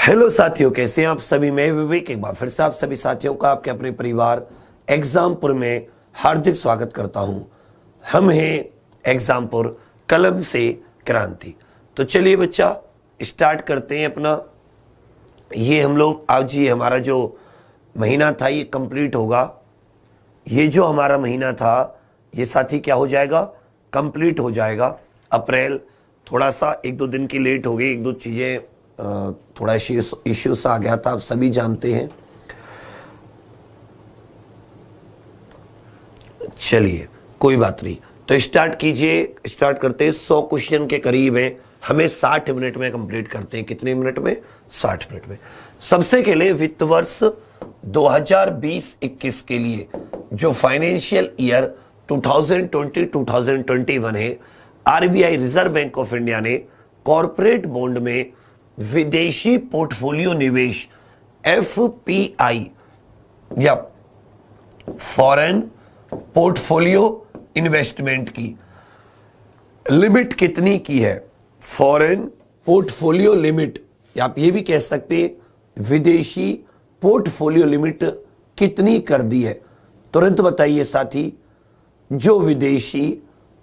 Hello साथियों, कैसे हैं आप सभी। मैं विवेक एक बार फिर से आप सभी साथियों का आपके अपने परिवार एग्जामपुर में हार्दिक स्वागत करता हूं। हम हैं एग्जामपुर, कलम से क्रांति। तो चलिए बच्चा, स्टार्ट करते हैं अपना। ये हम लोग आज ये हमारा जो महीना था ये कंप्लीट होगा। ये जो हमारा महीना था ये साथी क्या हो जाएगा, कंप्लीट हो जाएगा। अप्रैल थोड़ा सा एक दो दिन की लेट हो गई, एक दो चीज़ें थोड़ा इश्यू सा आ गया था, आप सभी जानते हैं। चलिए कोई बात नहीं, तो स्टार्ट कीजिए। स्टार्ट करते हैं। 100 क्वेश्चन के करीब हैं, हमें 60 मिनट में कंप्लीट करते हैं। कितने मिनट में? 60 मिनट में। सबसे पहले वित्त वर्ष 2020-21 के लिए जो फाइनेंशियल ईयर 2020-2021 है, RBI reserve bank of India ने कॉरपोरेट बॉन्ड में विदेशी पोर्टफोलियो निवेश एफपीआई या फॉरेन पोर्टफोलियो इन्वेस्टमेंट की लिमिट कितनी की है? फॉरेन पोर्टफोलियो लिमिट, या आप ये भी कह सकते हैं विदेशी पोर्टफोलियो लिमिट कितनी कर दी है? तुरंत बताइए साथी। जो विदेशी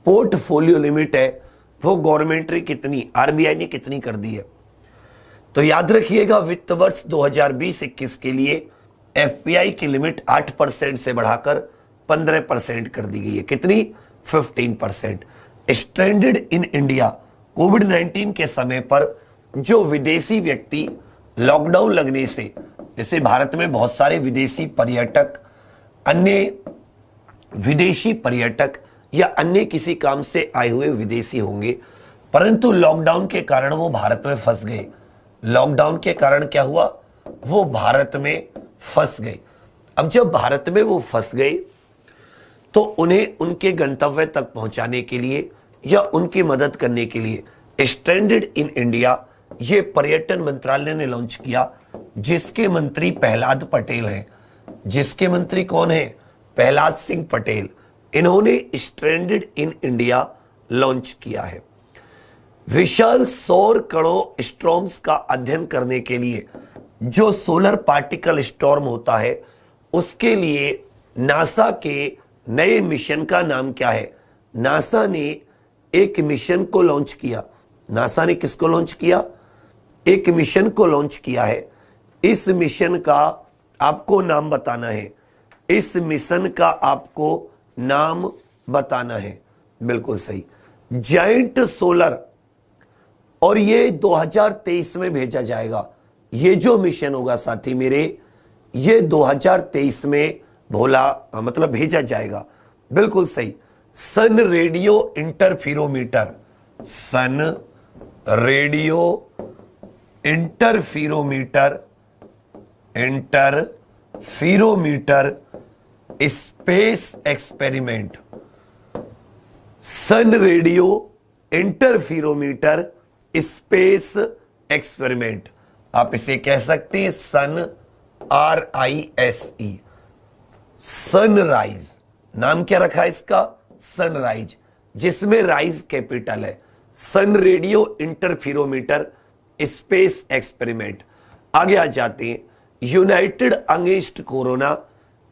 पोर्टफोलियो लिमिट है वो गवर्नमेंट ने कितनी, आरबीआई ने कितनी कर दी है? तो याद रखिएगा, वित्त वर्ष 2020-21 के लिए एफपीआई की लिमिट 8% से बढ़ाकर 15% कर दी गई है। कितनी? 15%। स्ट्रैंडेड इन इंडिया, कोविड-19 के समय पर जो विदेशी व्यक्ति लॉकडाउन लगने से, जैसे भारत में बहुत सारे विदेशी पर्यटक, अन्य विदेशी पर्यटक या अन्य किसी काम से आए हुए विदेशी होंगे, परंतु लॉकडाउन के कारण वो भारत में फंस गए। लॉकडाउन के कारण क्या हुआ? वो भारत में फंस गए। अब जब भारत में वो फंस गए तो उन्हें उनके गंतव्य तक पहुंचाने के लिए या उनकी मदद करने के लिए स्ट्रैंडेड इन इंडिया ये पर्यटन मंत्रालय ने लॉन्च किया, जिसके मंत्री प्रहलाद पटेल हैं। जिसके मंत्री कौन है? प्रहलाद सिंह पटेल। इन्होंने स्ट्रैंडेड इन इंडिया लॉन्च किया है। विशाल सौर कणों स्टॉर्म्स का अध्ययन करने के लिए, जो सोलर पार्टिकल स्टॉर्म होता है, उसके लिए नासा के नए मिशन का नाम क्या है? नासा ने एक मिशन को लॉन्च किया। नासा ने किसको लॉन्च किया? एक मिशन को लॉन्च किया है। इस मिशन का आपको नाम बताना है। इस मिशन का आपको नाम बताना है। बिल्कुल सही, जायंट सोलर। और ये 2023 में भेजा जाएगा। ये जो मिशन होगा साथी मेरे, ये 2023 में मतलब भेजा जाएगा। बिल्कुल सही, सन रेडियो इंटरफीरोमीटर। सन रेडियो इंटरफीरोमीटर स्पेस एक्सपेरिमेंट। सन रेडियो इंटरफीरोमीटर स्पेस एक्सपेरिमेंट। आप इसे कह सकते हैं सन, RISE, सनराइज। नाम क्या रखा है इसका? सनराइज, जिसमें राइज कैपिटल है। सन रेडियो इंटरफीरोमीटर स्पेस एक्सपेरिमेंट। आगे आ जाते हैं। United against corona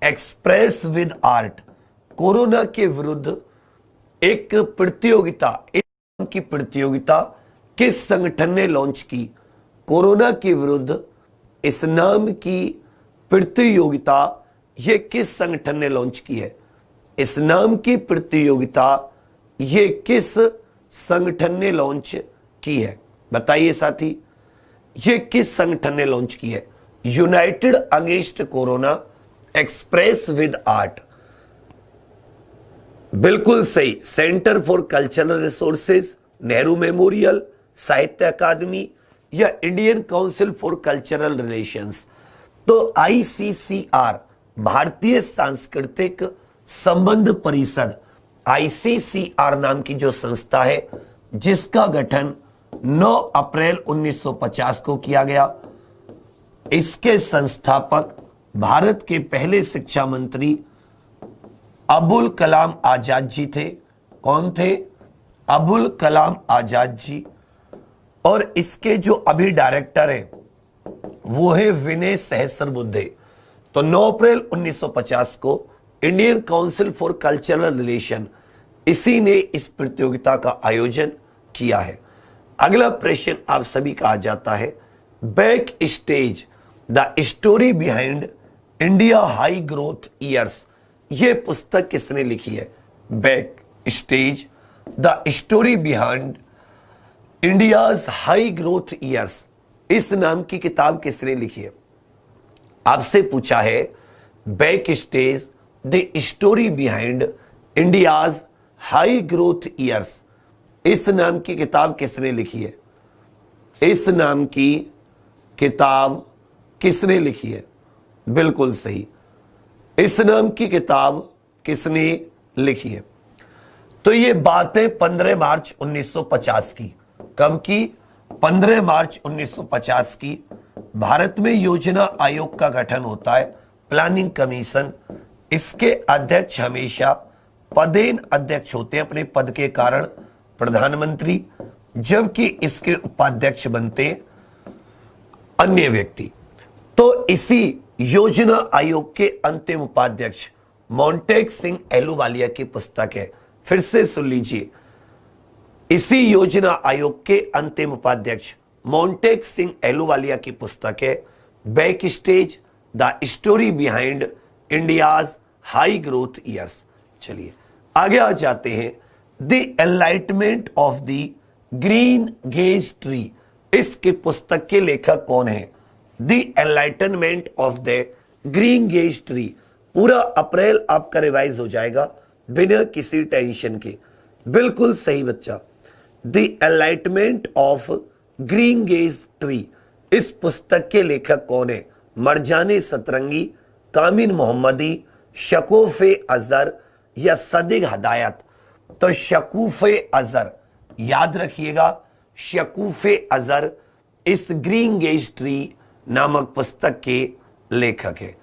express with art. Corona के विरुद्ध एक प्रतियोगिता, की प्रतियोगिता किस संगठन ने लॉन्च की? कोरोना के विरुद्ध इस नाम की प्रतियोगिता ये किस संगठन ने लॉन्च की है? इस नाम की प्रतियोगिता ये किस संगठन ने लॉन्च की है? बताइए साथी, ये किस संगठन ने लॉन्च की है? United against corona express with art. बिल्कुल सही, centre for cultural resources, Nehru memorial, साहित्य अकादमी या Indian council for cultural relations. तो ICCR, भारतीय सांस्कृतिक संबंध परिषद, ICCR नाम की जो संस्था है, जिसका गठन 9 अप्रैल 1950 को किया गया। इसके संस्थापक भारत के पहले शिक्षा मंत्री अबुल कलाम आजाद जी थे। कौन थे? अबुल कलाम आजाद जी। और इसके जो अभी डायरेक्टर हैं वो है विनय सहस्रबुद्धे। तो 9 अप्रैल 1950 को Indian council for cultural relation, इसी ने इस प्रतियोगिता का आयोजन किया है। अगला प्रश्न आप सभी का आ जाता है, back stage the story behind India high growth years, ये पुस्तक किसने लिखी है? Back stage the story behind India's high growth years, इस नाम की किताब किसने लिखी है? आपसे पूछा है back stage the story behind India's high growth years, इस नाम की किताब किसने लिखी है? इस नाम की किताब किसने लिखी है? बिल्कुल सही, इस नाम की किताब किसने लिखी है? तो ये बातें 15 मार्च 1950 की, कब की? 15 मार्च 1950 की। भारत में योजना आयोग का गठन होता है, प्लानिंग कमीशन। इसके अध्यक्ष हमेशा पदेन अध्यक्ष होते हैं अपने पद के कारण, प्रधानमंत्री, जबकि इसके उपाध्यक्ष बनते अन्य व्यक्ति। तो इसी योजना आयोग के अंतिम उपाध्यक्ष मोंटेक सिंह एलूवालिया की पुस्तक है। फिर से सुन लीजिए, इसी योजना आयोग के अंतिम उपाध्यक्ष मोंटेक सिंह एलूवालिया की पुस्तक है back stage the story behind India's high growth years. चलिए आगे आ जाते हैं, the enlightenment of the green gage tree, इसके पुस्तक के लेखक कौन है? The enlightenment of the green gage tree. पूरा अप्रैल आपका रिवाइज हो जाएगा बिना किसी टेंशन के। बिल्कुल सही बच्चा, the enlightenment of green gage tree, इस पुस्तक के लेखक कौन है? मरजाने सतरंगी, कामिन मोहम्मदी, शकूफे अजहर या सदिक हदायत? तो शकूफे अजहर, याद रखिएगा, शकूफे अजहर इस ग्रीन गेज ट्री नामक पुस्तक के लेखक है।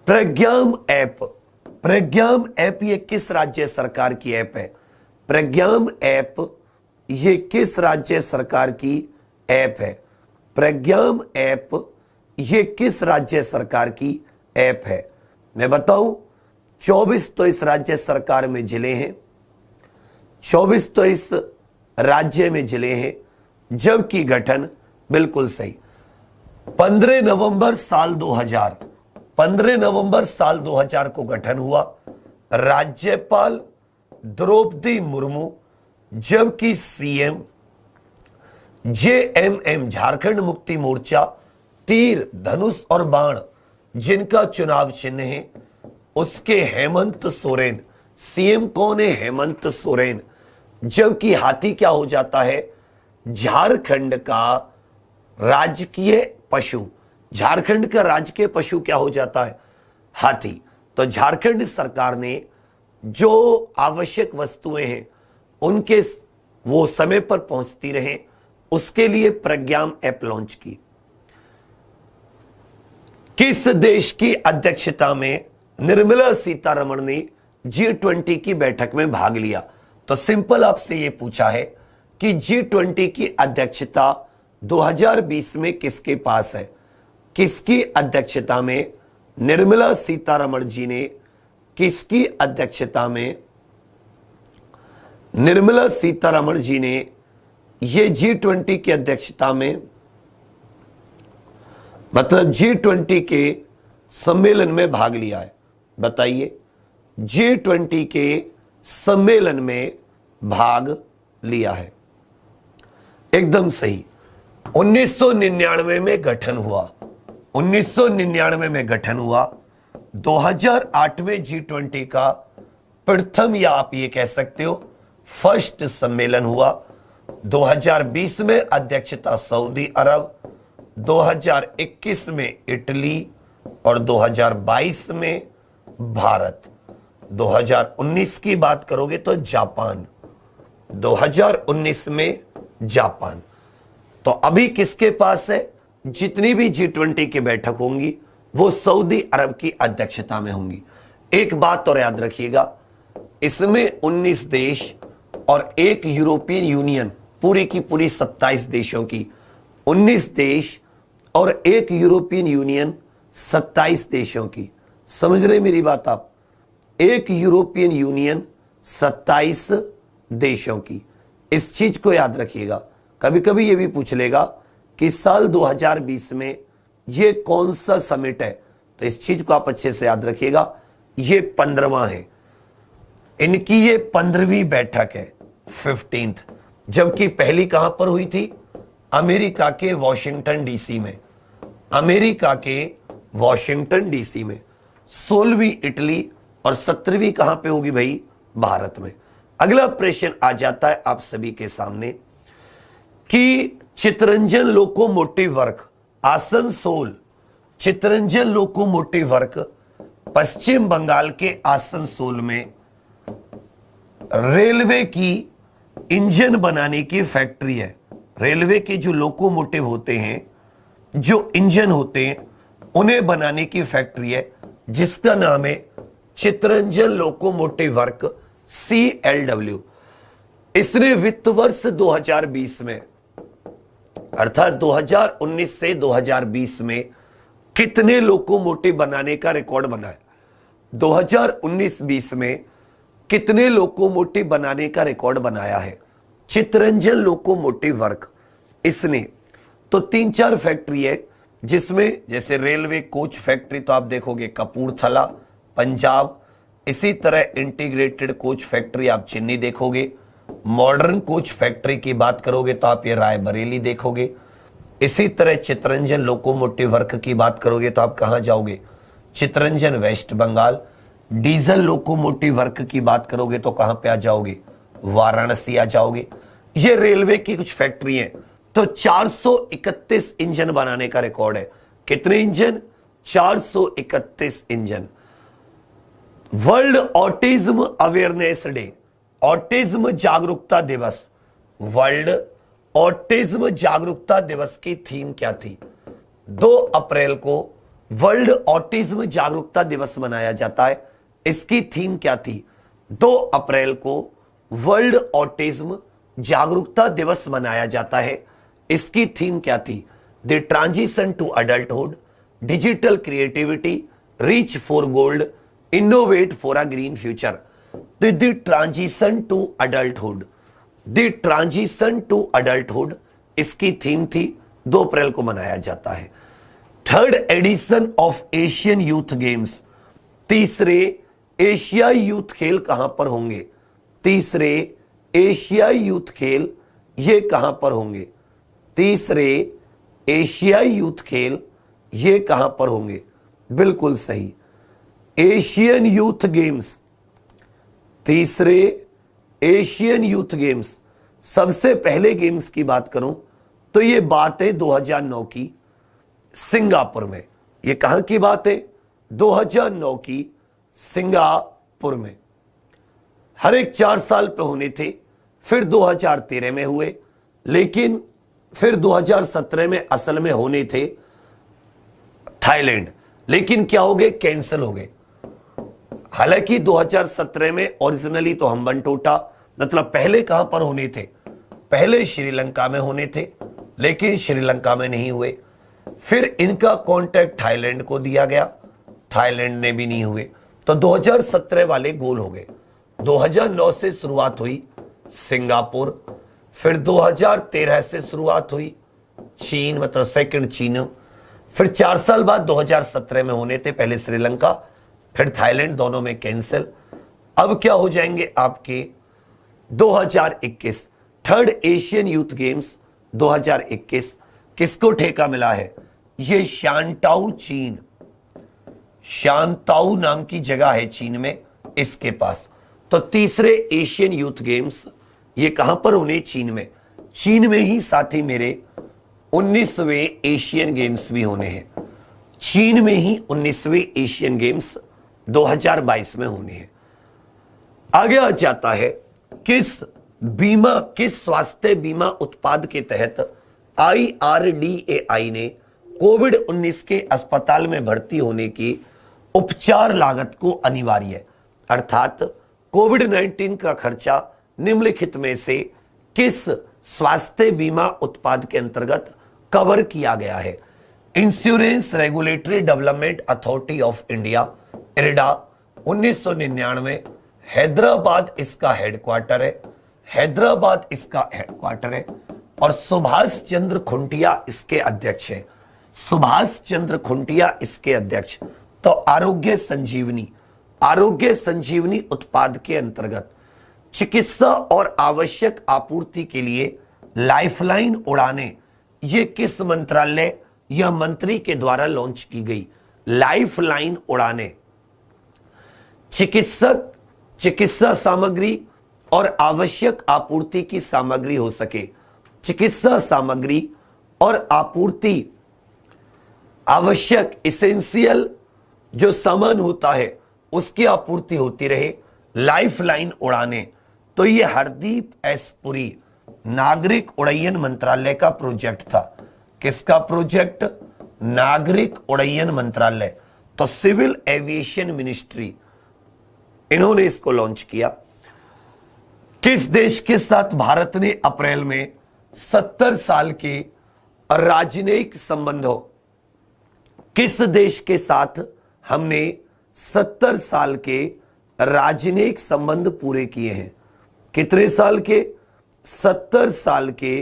प्रज्ञाम ऐप, प्रज्ञाम ऐप ये किस राज्य सरकार की ऐप है? प्रज्ञाम ऐप ये किस राज्य सरकार की ऐप है? प्रज्ञाम ऐप ये किस राज्य सरकार की ऐप है? मैं बताऊं, 24 तो इस राज्य सरकार में जिले हैं, 24 तो इस राज्य में जिले हैं, जबकि गठन बिल्कुल सही 15 नवंबर साल 2000, 15 नवंबर साल 2000 को गठन हुआ। राज्यपाल द्रौपदी मुर्मू, जबकि सीएम जेएमएम झारखंड मुक्ति मोर्चा, तीर, धनुष और बाण जिनका चुनाव चिन्ह है उसके हेमंत सोरेन। सीएम कौन है? हेमंत सोरेन। जबकि हाथी क्या हो जाता है? झारखंड का राजकीय पशु। झारखंड का राजकीय पशु क्या हो जाता है? हाथी। तो झारखंड सरकार ने जो आवश्यक वस्तुएं हैं उनके वो समय पर पहुंचती रहे, उसके लिए प्रज्ञाम ऐप लॉन्च की। किस देश की अध्यक्षता में निर्मला सीतारमण ने G20 की बैठक में भाग लिया? तो सिंपल आपसे यह पूछा है कि G20 की अध्यक्षता 2020 में किसके पास है? किसकी अध्यक्षता में निर्मला सीतारमण जी ने, किसकी अध्यक्षता में निर्मला सीतारमण जी ने ये G20 की अध्यक्षता में, मतलब G20 के सम्मेलन में भाग लिया है? बताइए, G20 के सम्मेलन में भाग लिया है। एकदम सही, 1999 में गठन हुआ, 1999 में गठन हुआ। 2008 में G20 का प्रथम, या आप ये कह सकते हो फर्स्ट सम्मेलन हुआ। 2020 में अध्यक्षता सऊदी अरब, 2021 में इटली और 2022 में भारत। 2019 की बात करोगे तो जापान, 2019 में जापान। तो अभी किसके पास है? जितनी भी G20 की बैठक होंगी वो सऊदी अरब की अध्यक्षता में होंगी। एक बात और याद रखिएगा, इसमें 19 देश और एक यूरोपियन यूनियन, पूरी की पूरी 27 देशों की, 19 देश और एक यूरोपियन यूनियन 27 देशों की। समझ रहे मेरी बात आप? एक यूरोपियन यूनियन 27 देशों की। इस चीज को याद रखिएगा। कभी कभी ये भी पूछ लेगा कि साल 2020 में ये कौन सा समिट है, तो इस चीज को आप अच्छे से याद रखिएगा। ये 15वां है, इनकी ये 15वीं बैठक है, 15th। जबकि पहली कहां पर हुई थी? अमेरिका के वॉशिंगटन डीसी में। अमेरिका के वॉशिंगटन डीसी में। 16वीं इटली और 17वीं कहां पे होगी भाई? भारत में। अगला प्रश्न आ जाता है आप सभी के सामने कि Chittaranjan locomotive work Asansol, Chittaranjan locomotive work Paschim Bangal के आसनसोल में रेलवे की इंजन बनाने की फैक्ट्री है। रेलवे के जो लोकोमोटिव होते हैं, जो इंजन होते हैं, उन्हें बनाने की फैक्ट्री है जिसका नाम है चितरंजन लोकोमोटिव वर्क, CLW। इसने वित्त वर्ष 2020 में अर्थात 2019 से 2020 में कितने लोकोमोटिव बनाने का रिकॉर्ड बनाया? 2019-20 में कितने लोकोमोटिव बनाने का रिकॉर्ड बनाया है चितरंजन लोकोमोटिव वर्क इसने? तो 3-4 फैक्ट्री है जिसमें जैसे रेलवे कोच फैक्ट्री तो आप देखोगे कपूरथला पंजाब, इसी तरह इंटीग्रेटेड कोच फैक्ट्री आप चेन्नई देखोगे। मॉडर्न कोच फैक्ट्री की बात करोगे तो आप ये रायबरेली देखोगे। इसी तरह चितरंजन लोकोमोटिव वर्क की बात करोगे तो आप कहां जाओगे? Chittaranjan West Bengal. Diesel locomotive work की बात करोगे तो कहां पे आ जाओगे? वाराणसी आ जाओगे। ये रेलवे की कुछ फैक्ट्री है। तो 431 इंजन बनाने का रिकॉर्ड है। कितने engine? 431 engine. World autism awareness day, autism जागरूकता दिवस, वर्ल्ड ऑटिज्म जागरूकता दिवस की थीम क्या थी? 2 अप्रैल को वर्ल्ड ऑटिज्म जागरूकता दिवस मनाया जाता है। इसकी थीम क्या थी? 2 अप्रैल को वर्ल्ड ऑटिज्म जागरूकता दिवस मनाया जाता है। इसकी थीम क्या थी? The transition to adulthood, digital creativity, reach for gold, innovate for a green future. The transition to adulthood, the transition to adulthood इसकी थीम थी। 2 अप्रैल को मनाया जाता है। 3rd edition of Asian youth games, तीसरे एशियाई यूथ खेल कहां पर होंगे? तीसरे एशियाई यूथ खेल ये कहां पर होंगे? तीसरे एशियाई यूथ खेल ये कहां पर होंगे? बिल्कुल सही, एशियन यूथ गेम्स। तीसरे एशियन यूथ गेम्स। सबसे पहले गेम्स की बात करूं तो ये बात है 2009 की सिंगापुर में। ये कहां की बात है? 2009 की सिंगापुर में। हर एक 4 साल पे होने थे, फिर 2013 में हुए, लेकिन फिर 2017 में असल में होने थे थाईलैंड, लेकिन क्या हो गए? कैंसिल हो गए। हालांकि 2017 में ओरिजिनली तो हम्बनटोटा, मतलब पहले कहां पर होने थे? पहले श्रीलंका में होने थे, लेकिन श्रीलंका में नहीं हुए। फिर इनका कॉन्ट्रैक्ट थाईलैंड को दिया गया, थाईलैंड ने भी नहीं हुए, तो 2017 वाले गोल हो गए। 2009 से शुरुआत हुई सिंगापुर, फिर 2013 से शुरुआत हुई चीन, मतलब सेकंड चीन, फिर 4 साल बाद 2017 में होने थे, पहले श्रीलंका फिर थाईलैंड, दोनों में कैंसिल। अब क्या हो जाएंगे आपके 2021 3rd एशियन यूथ गेम्स 2021 किसको ठेका मिला है? ये शांताऊ चीन, शांताऊ नाम की जगह है चीन में, इसके पास। तो तीसरे एशियन यूथ गेम्स ये कहां पर होने? चीन में। चीन में ही साथी मेरे 19वें एशियन गेम्स भी होने हैं। चीन में ही 19वें एशियन गेम्स 2022 में होने हैं। आगे आ जाता है किस स्वास्थ्य बीमा उत्पाद के तहत IRDAI ने कोविड-19 के अस्पताल में भर्ती होने की उपचार लागत को अनिवार्य, अर्थात कोविड-19 का खर्चा निम्नलिखित में से किस स्वास्थ्य बीमा उत्पाद के अंतर्गत कवर किया गया है? Insurance regulatory development authority of India, IRDA, 1999। Hyderabad इसका हेडक्वार्टर है, हैदराबाद इसका हेडक्वार्टर है। और सुभाष चंद्र खुंटिया इसके अध्यक्ष है, सुभाष चंद्र खुंटिया इसके अध्यक्ष। तो आरोग्य संजीवनी उत्पाद के अंतर्गत चिकित्सा और आवश्यक आपूर्ति के लिए लाइफलाइन उड़ानें, ये किस मंत्रालय या मंत्री के द्वारा लॉन्च की गई? लाइफलाइन उड़ानें चिकित्सा सामग्री और आवश्यक आपूर्ति की सामग्री हो सके, चिकित्सा सामग्री और आपूर्ति, आवश्यक इसेंशियल जो सामान होता है उसकी आपूर्ति होती रहे, लाइफलाइन उड़ानें। तो ये हरदीप एस पुरी नागरिक उड्डयन मंत्रालय का प्रोजेक्ट था। किसका प्रोजेक्ट? नागरिक उड्डयन मंत्रालय। तो सिविल एविएशन मिनिस्ट्री, इन्होंने इसको लॉन्च किया। किस देश के साथ भारत ने अप्रैल में 70 साल के राजनयिक संबंधों, किस देश के साथ हमने 70 साल के राजनयिक संबंध पूरे किए हैं? कितने साल के? 70 साल के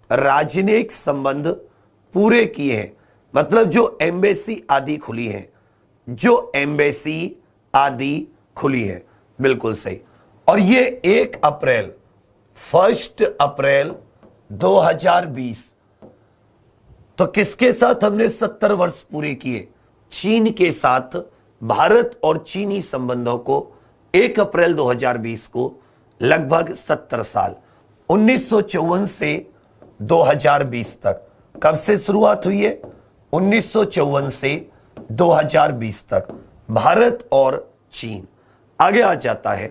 राजनयिक संबंध पूरे किए हैं। मतलब जो एम्बेसी आदि खुली है, जो एम्बेसी आदि खुली है, बिल्कुल सही। और ये 1 अप्रैल 2020। तो किसके साथ हमने 70 वर्ष पूरे किए? चीन के साथ भारत और चीनी संबंधों को 1 अप्रैल 2020 को लगभग 70 साल, 1954 से 2020 तक। कब से शुरुआत हुई है? 1954 से 2020 तक, भारत और चीन। आगे आ जाता है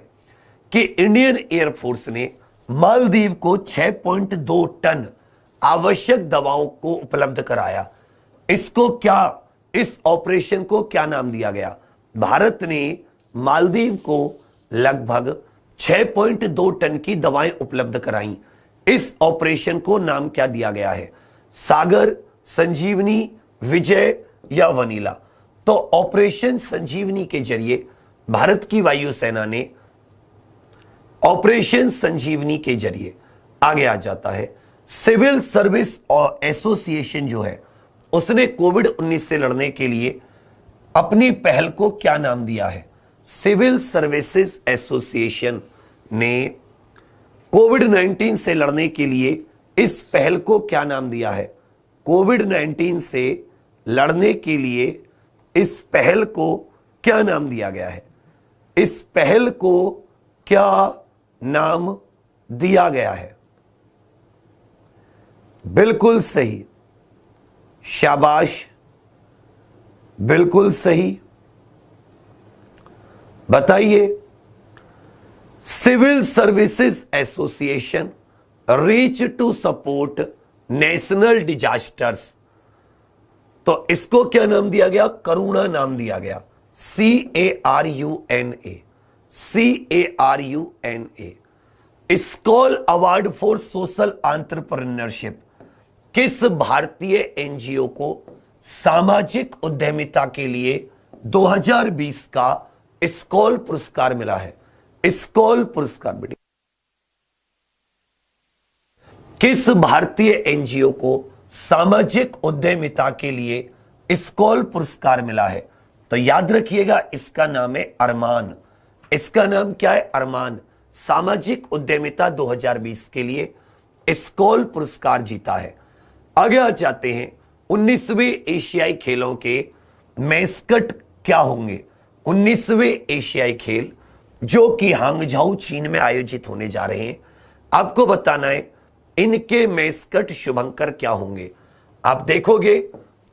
कि इंडियन एयरफोर्स ने मालदीव को 6.2 टन आवश्यक दवाओं को उपलब्ध कराया। इसको क्या, इस ऑपरेशन को क्या नाम दिया गया? भारत ने मालदीव को लगभग 6.2 टन की दवाएं उपलब्ध कराई। इस ऑपरेशन को नाम क्या दिया गया है? सागर, संजीवनी, विजय या वनीला? तो ऑपरेशन संजीवनी के जरिए भारत की वायुसेना ने ऑपरेशन संजीवनी के जरिए, आगे आ जाता है सिविल सर्विस और एसोसिएशन जो है उसने कोविड-19 से लड़ने के लिए अपनी पहल को क्या नाम दिया है? सिविल सर्विसेज एसोसिएशन ने कोविड-19 से लड़ने के लिए इस पहल को क्या नाम दिया है? कोविड-19 से लड़ने के लिए इस पहल को क्या नाम दिया गया है? इस पहल को क्या नाम दिया गया है? बिल्कुल सही, शाबाश, बिल्कुल सही। बताइए। Civil services association reach to support national disasters. तो इसको क्या नाम दिया गया? करुणा नाम दिया गया, CARUNA, CARUNA। Skoll award for social entrepreneurship किस भारतीय एनजीओ को सामाजिक उद्यमिता के लिए 2020 का स्कॉल पुरस्कार मिला है? स्कॉल पुरस्कार बेटी किस भारतीय एनजीओ को सामाजिक उद्यमिता के लिए स्कॉल पुरस्कार मिला है? तो याद रखिएगा, इसका नाम है अरमान। इसका नाम क्या है? अरमान। सामाजिक उद्यमिता 2020 के लिए स्कॉल पुरस्कार जीता है। आगे आ जाते हैं, 19वें एशियाई खेलों के मैस्कट क्या होंगे? 19वें एशियाई खेल जो कि हांगझाऊ चीन में आयोजित होने जा रहे हैं, आपको बताना है इनके मैस्कट शुभंकर क्या होंगे। आप देखोगे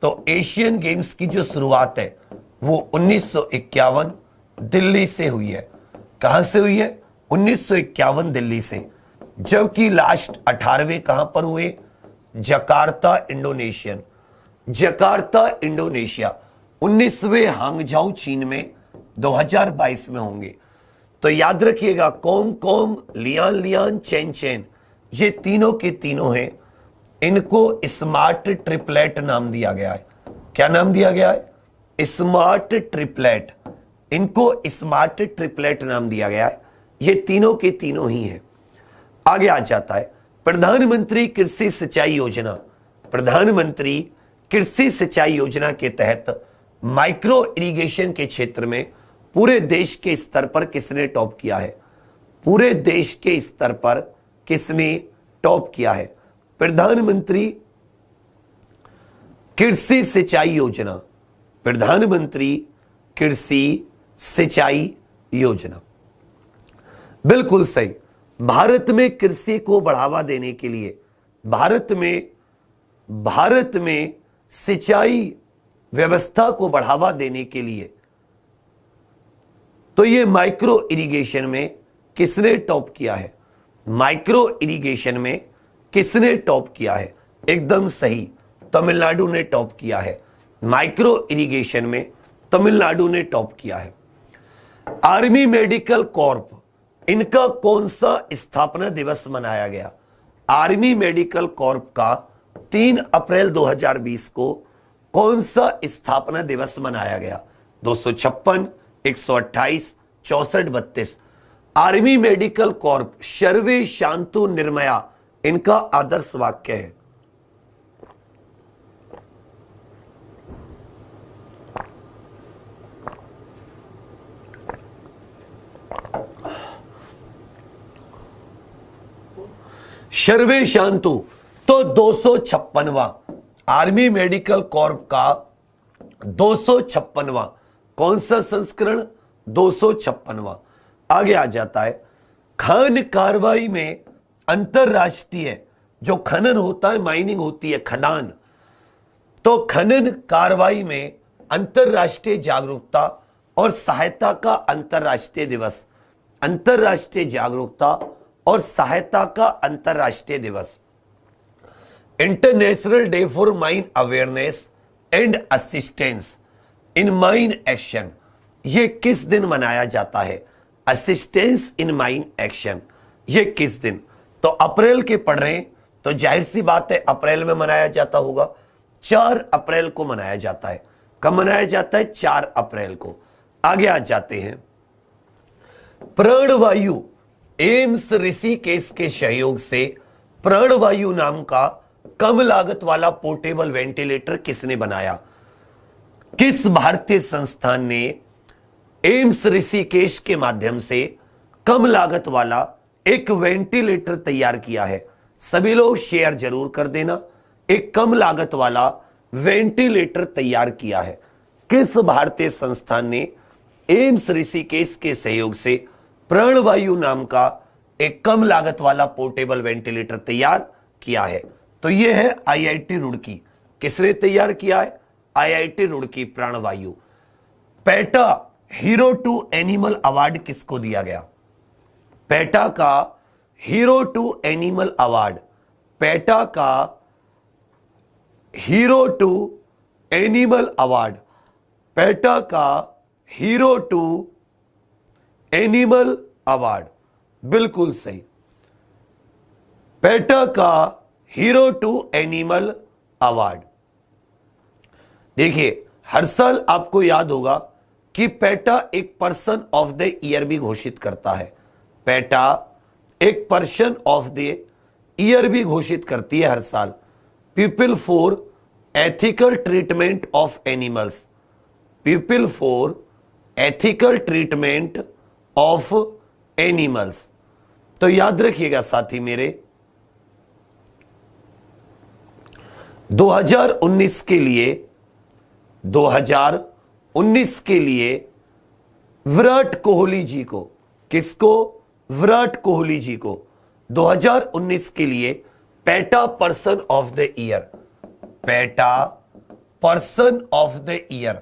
तो एशियन गेम्स की जो शुरुआत है वो 1951 दिल्ली से हुई है। कहां से हुई है? 1951 दिल्ली से। जबकि लास्ट 18वें कहां पर हुए? Jakarta, Indonesia. 19वें हांगझाऊ चीन में 2022 में होंगे। तो याद रखिएगा, कॉम, लियान, चेन, ये तीनों के तीनों हैं। इनको स्मार्ट ट्रिपलेट नाम दिया गया है। क्या नाम दिया गया है? Smart triplet. इनको स्मार्ट ट्रिपलेट नाम दिया गया है। ये तीनों के तीनों ही हैं। आगे आ जाता है प्रधानमंत्री कृषि सिंचाई योजना। प्रधानमंत्री कृषि सिंचाई योजना के तहत माइक्रो इरिगेशन के क्षेत्र में पूरे देश के स्तर पर किसने टॉप किया है? पूरे देश के स्तर पर किसने टॉप किया है? प्रधानमंत्री कृषि सिंचाई योजना। प्रधानमंत्री कृषि सिंचाई योजना, बिल्कुल सही। भारत में कृषि को बढ़ावा देने के लिए, भारत में सिंचाई व्यवस्था को बढ़ावा देने के लिए तो ये माइक्रो इरिगेशन में किसने टॉप किया है? माइक्रो इरिगेशन में किसने टॉप किया है? एकदम सही, तमिलनाडु ने टॉप किया है। माइक्रो इरिगेशन में तमिलनाडु ने टॉप किया है। आर्मी मेडिकल कॉर्प, इनका कौन सा स्थापना दिवस मनाया गया? आर्मी मेडिकल कॉर्प का 3 अप्रैल 2020 को कौन सा स्थापना दिवस मनाया गया? 256, 128, 64, 32। आर्मी मेडिकल कॉर्प सर्वे शांतु निर्मया, इनका आदर्श वाक्य है। सर्वे शांतु। तो 256वां आर्मी मेडिकल कॉर्प का 256वां कौन सा संस्करण? 256वां। आगे आ जाता है खान कार्रवाई में अंतरराष्ट्रीय जो खनन होता है, माइनिंग होती है, खदान, तो खनन कार्रवाई में अंतरराष्ट्रीय जागरूकता और सहायता का अंतरराष्ट्रीय दिवस। अंतरराष्ट्रीय जागरूकता और सहायता का अंतरराष्ट्रीय दिवस, international day for mine awareness and assistance in mine action, ये किस दिन मनाया जाता है? असिस्टेंस इन माइन एक्शन, ये किस दिन? तो अप्रैल के पढ़ रहे हैं तो जाहिर सी बात है अप्रैल में मनाया जाता होगा। 4 अप्रैल को मनाया जाता है। कब मनाया जाता है? 4 अप्रैल को। आगे आ जाते हैं प्राणवायु। एम्स ऋषिकेश के सहयोग से प्राणवायु नाम का कम लागत वाला पोर्टेबल वेंटिलेटर किसने बनाया? किस भारतीय संस्थान ने एम्स ऋषिकेश के माध्यम से कम लागत वाला एक वेंटिलेटर तैयार किया है? सभी लोग शेयर जरूर कर देना। एक कम लागत वाला वेंटिलेटर तैयार किया है। किस भारतीय संस्थान ने एम्स ऋषिकेश के सहयोग से प्राणवायु नाम का एक कम लागत वाला पोर्टेबल वेंटिलेटर तैयार किया है? तो यह है आईआईटी रुड़की। किसने तैयार किया है? IIT Roorkee. Pranvayu. PETA hero to animal award किसको दिया गया? पेटा का hero to animal award, PETA का hero to animal award, PETA का हीरो टू एनिमल अवार्ड, बिल्कुल सही। पेटा का हीरो टू एनिमल अवार्ड। देखिए हर साल आपको याद होगा कि पेटा एक पर्सन ऑफ द ईयर भी घोषित करता है। पेटा एक पर्सन ऑफ द ईयर भी घोषित करती है हर साल। People for ethical treatment of animals, people for ethical treatment of animals. तो याद रखिएगा साथी मेरे, 2019 के लिए 2019 के लिए विराट कोहली जी को, किसको? विराट कोहली जी को 2019 के लिए PETA person of the year, PETA person of the year,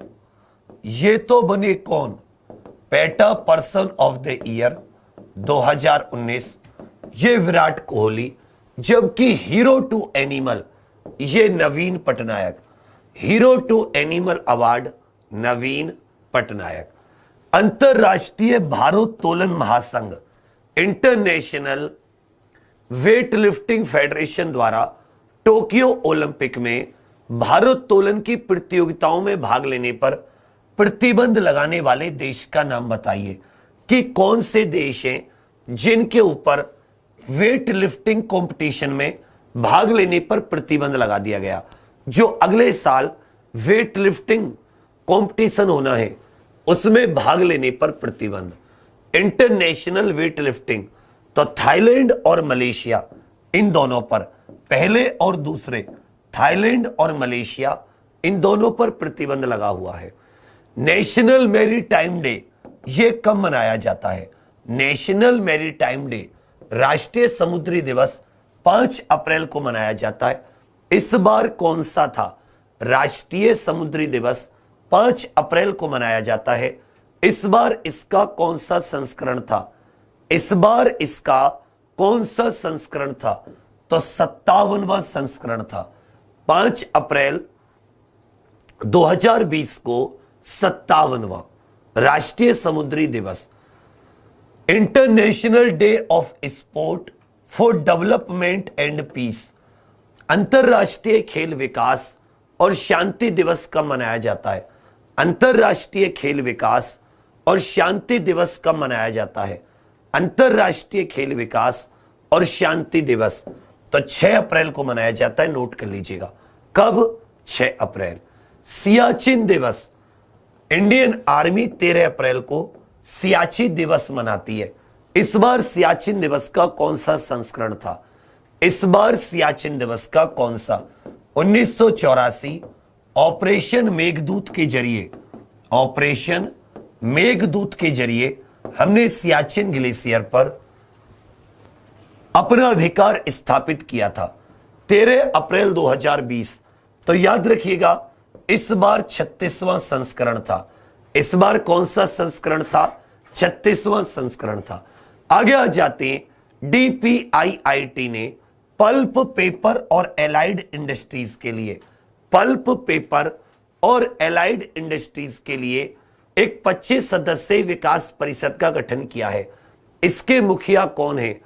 ये तो बने कौन? PETA person of the year 2019 ये विराट कोहली, जबकि हीरो टू एनिमल ये Naveen Patnaik. Hero to animal award Naveen Patnaik. अंतरराष्ट्रीय भारोत्तोलन महासंघ, इंटरनेशनल वेट लिफ्टिंग फेडरेशन द्वारा टोक्यो ओलंपिक में भारोत्तोलन की प्रतियोगिताओं में भाग लेने पर प्रतिबंध लगाने वाले देश का नाम बताइए कि कौन से देश हैं जिनके ऊपर वेट लिफ्टिंग कंपटीशन में भाग लेने पर प्रतिबंध लगा दिया गया। जो अगले साल वेट लिफ्टिंग कंपटीशन होना है उसमें भाग लेने पर प्रतिबंध। इंटरनेशनल वेट लिफ्टिंग, तो थाईलैंड और मलेशिया, इन दोनों पर, पहले और दूसरे थाईलैंड और मलेशिया, इन दोनों पर प्रतिबंध लगा हुआ है। नेशनल मैरीटाइम डे ये कब मनाया जाता है? नेशनल मैरीटाइम डे, राष्ट्रीय समुद्री दिवस 5 अप्रैल को मनाया जाता है। इस बार कौन सा था? राष्ट्रीय समुद्री दिवस 5 अप्रैल को मनाया जाता है। इस बार इसका कौन सा संस्करण था? इस बार इसका कौन सा संस्करण था? तो 57वां संस्करण था। 5 अप्रैल 2020 को 57वां राष्ट्रीय समुद्री दिवस। International day of sport for development and peace, अंतरराष्ट्रीय खेल विकास और शांति दिवस कब मनाया जाता है? अंतरराष्ट्रीय खेल विकास और शांति दिवस कब मनाया जाता है? अंतरराष्ट्रीय खेल विकास और शांति दिवस तो 6 अप्रैल को मनाया जाता है, नोट कर लीजिएगा। कब? 6 अप्रैल। सियाचिन दिवस, इंडियन आर्मी 13 अप्रैल को सियाचिन दिवस मनाती है। इस बार सियाचिन दिवस का कौन सा संस्करण था? इस बार सियाचिन दिवस का कौन सा? 1984 ऑपरेशन मेघदूत के जरिए, ऑपरेशन मेघदूत के जरिए हमने सियाचिन ग्लेशियर पर अपना अधिकार स्थापित किया था। 13 अप्रैल 2020, तो याद रखिएगा इस बार 36वां संस्करण था। इस बार कौन सा संस्करण था? 36वां संस्करण था। आगे आ जाते हैं। DPIIT ने पल्प पेपर और एलाइड इंडस्ट्रीज के लिए, पल्प पेपर और एलाइड इंडस्ट्रीज के लिए एक 25 सदस्यीय विकास परिषद का गठन किया है। इसके मुखिया कौन है?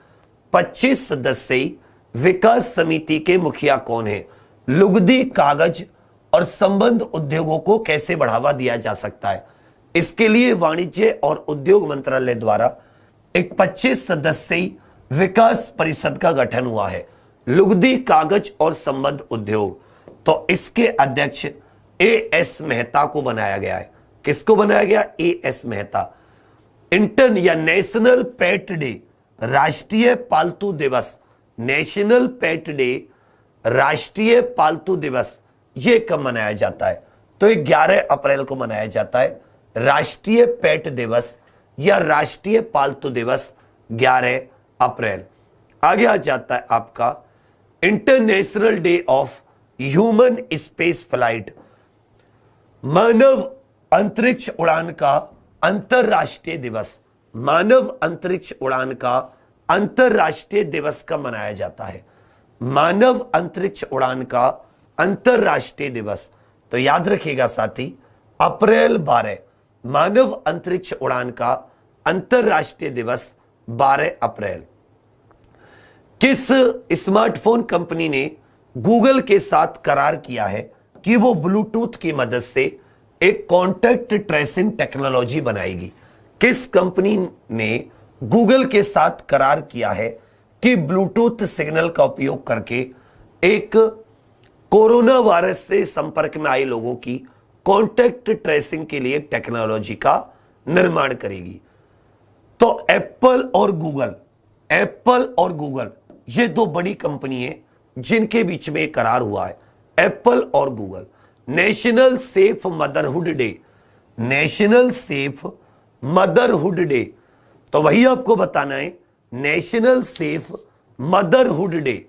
25 सदस्यीय विकास समिति के मुखिया कौन है? लुगदी, कागज और संबंध उद्योगों को कैसे बढ़ावा दिया जा सकता है? इसके लिए वाणिज्य और उद्योग मंत्रालय द्वारा एक 25 सदस्यीय विकास परिषद का गठन हुआ है। लुगदी, कागज और संबंध उद्योग, तो इसके अध्यक्ष AS मेहता को बनाया गया है। किसको बनाया गया? AS मेहता। इंटर्न या नेशनल पेट डे, राष्ट्रीय पालतू दिवस, नेशनल पेट डे, राष्ट्रीय पालतू दिवस, ये कब मनाया जाता है? तो 11 अप्रैल को मनाया जाता है। राष्ट्रीय पेट दिवस या राष्ट्रीय पालतू दिवस 11 अप्रैल। आगे आ जाता है आपका international day of human space flight, मानव अंतरिक्ष उड़ान का अंतरराष्ट्रीय दिवस। मानव अंतरिक्ष उड़ान का अंतरराष्ट्रीय दिवस कब मनाया जाता है? मानव अंतरिक्ष उड़ान का अंतरराष्ट्रीय दिवस, तो याद रखिएगा साथी, अप्रैल 12, मानव अंतरिक्ष उड़ान का अंतरराष्ट्रीय दिवस 12 अप्रैल। किस स्मार्टफोन कंपनी ने गूगल के साथ करार किया है कि वो ब्लूटूथ की मदद से एक कॉन्टैक्ट ट्रेसिंग टेक्नोलॉजी बनाएगी? किस कंपनी ने गूगल के साथ करार किया है कि ब्लूटूथ सिग्नल का उपयोग करके एक कोरोना वायरस से संपर्क में आए लोगों की कॉन्टैक्ट ट्रेसिंग के लिए टेक्नोलॉजी का निर्माण करेगी? तो एप्पल और गूगल, एप्पल और गूगल ये दो बड़ी कंपनी है जिनके बीच में करार हुआ है, एप्पल और Google. National safe motherhood day, national safe motherhood day, तो वही आपको बताना है, national safe motherhood day,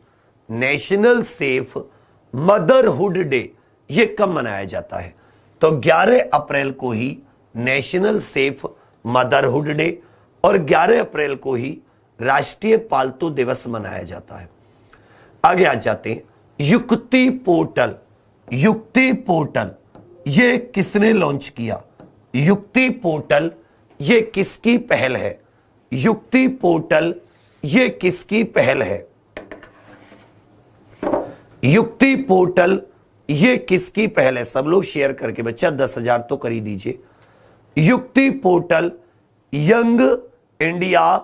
national safe motherhood day ये कब मनाया जाता है? तो 11 अप्रैल को ही नेशनल सेफ मदरहुड डे और 11 अप्रैल को ही राष्ट्रीय पालतू दिवस मनाया जाता है। आगे आ जाते हैं, युक्ति पोर्टल, युक्ति पोर्टल ये किसने लॉन्च किया? युक्ति पोर्टल ये किसकी पहल है? युक्ति पोर्टल ये किसकी पहल है? युक्ति पोर्टल ये किसकी पहल है? सब लोग शेयर करके बच्चा 10,000 तो कर ही दीजिए। युक्ति portal, young India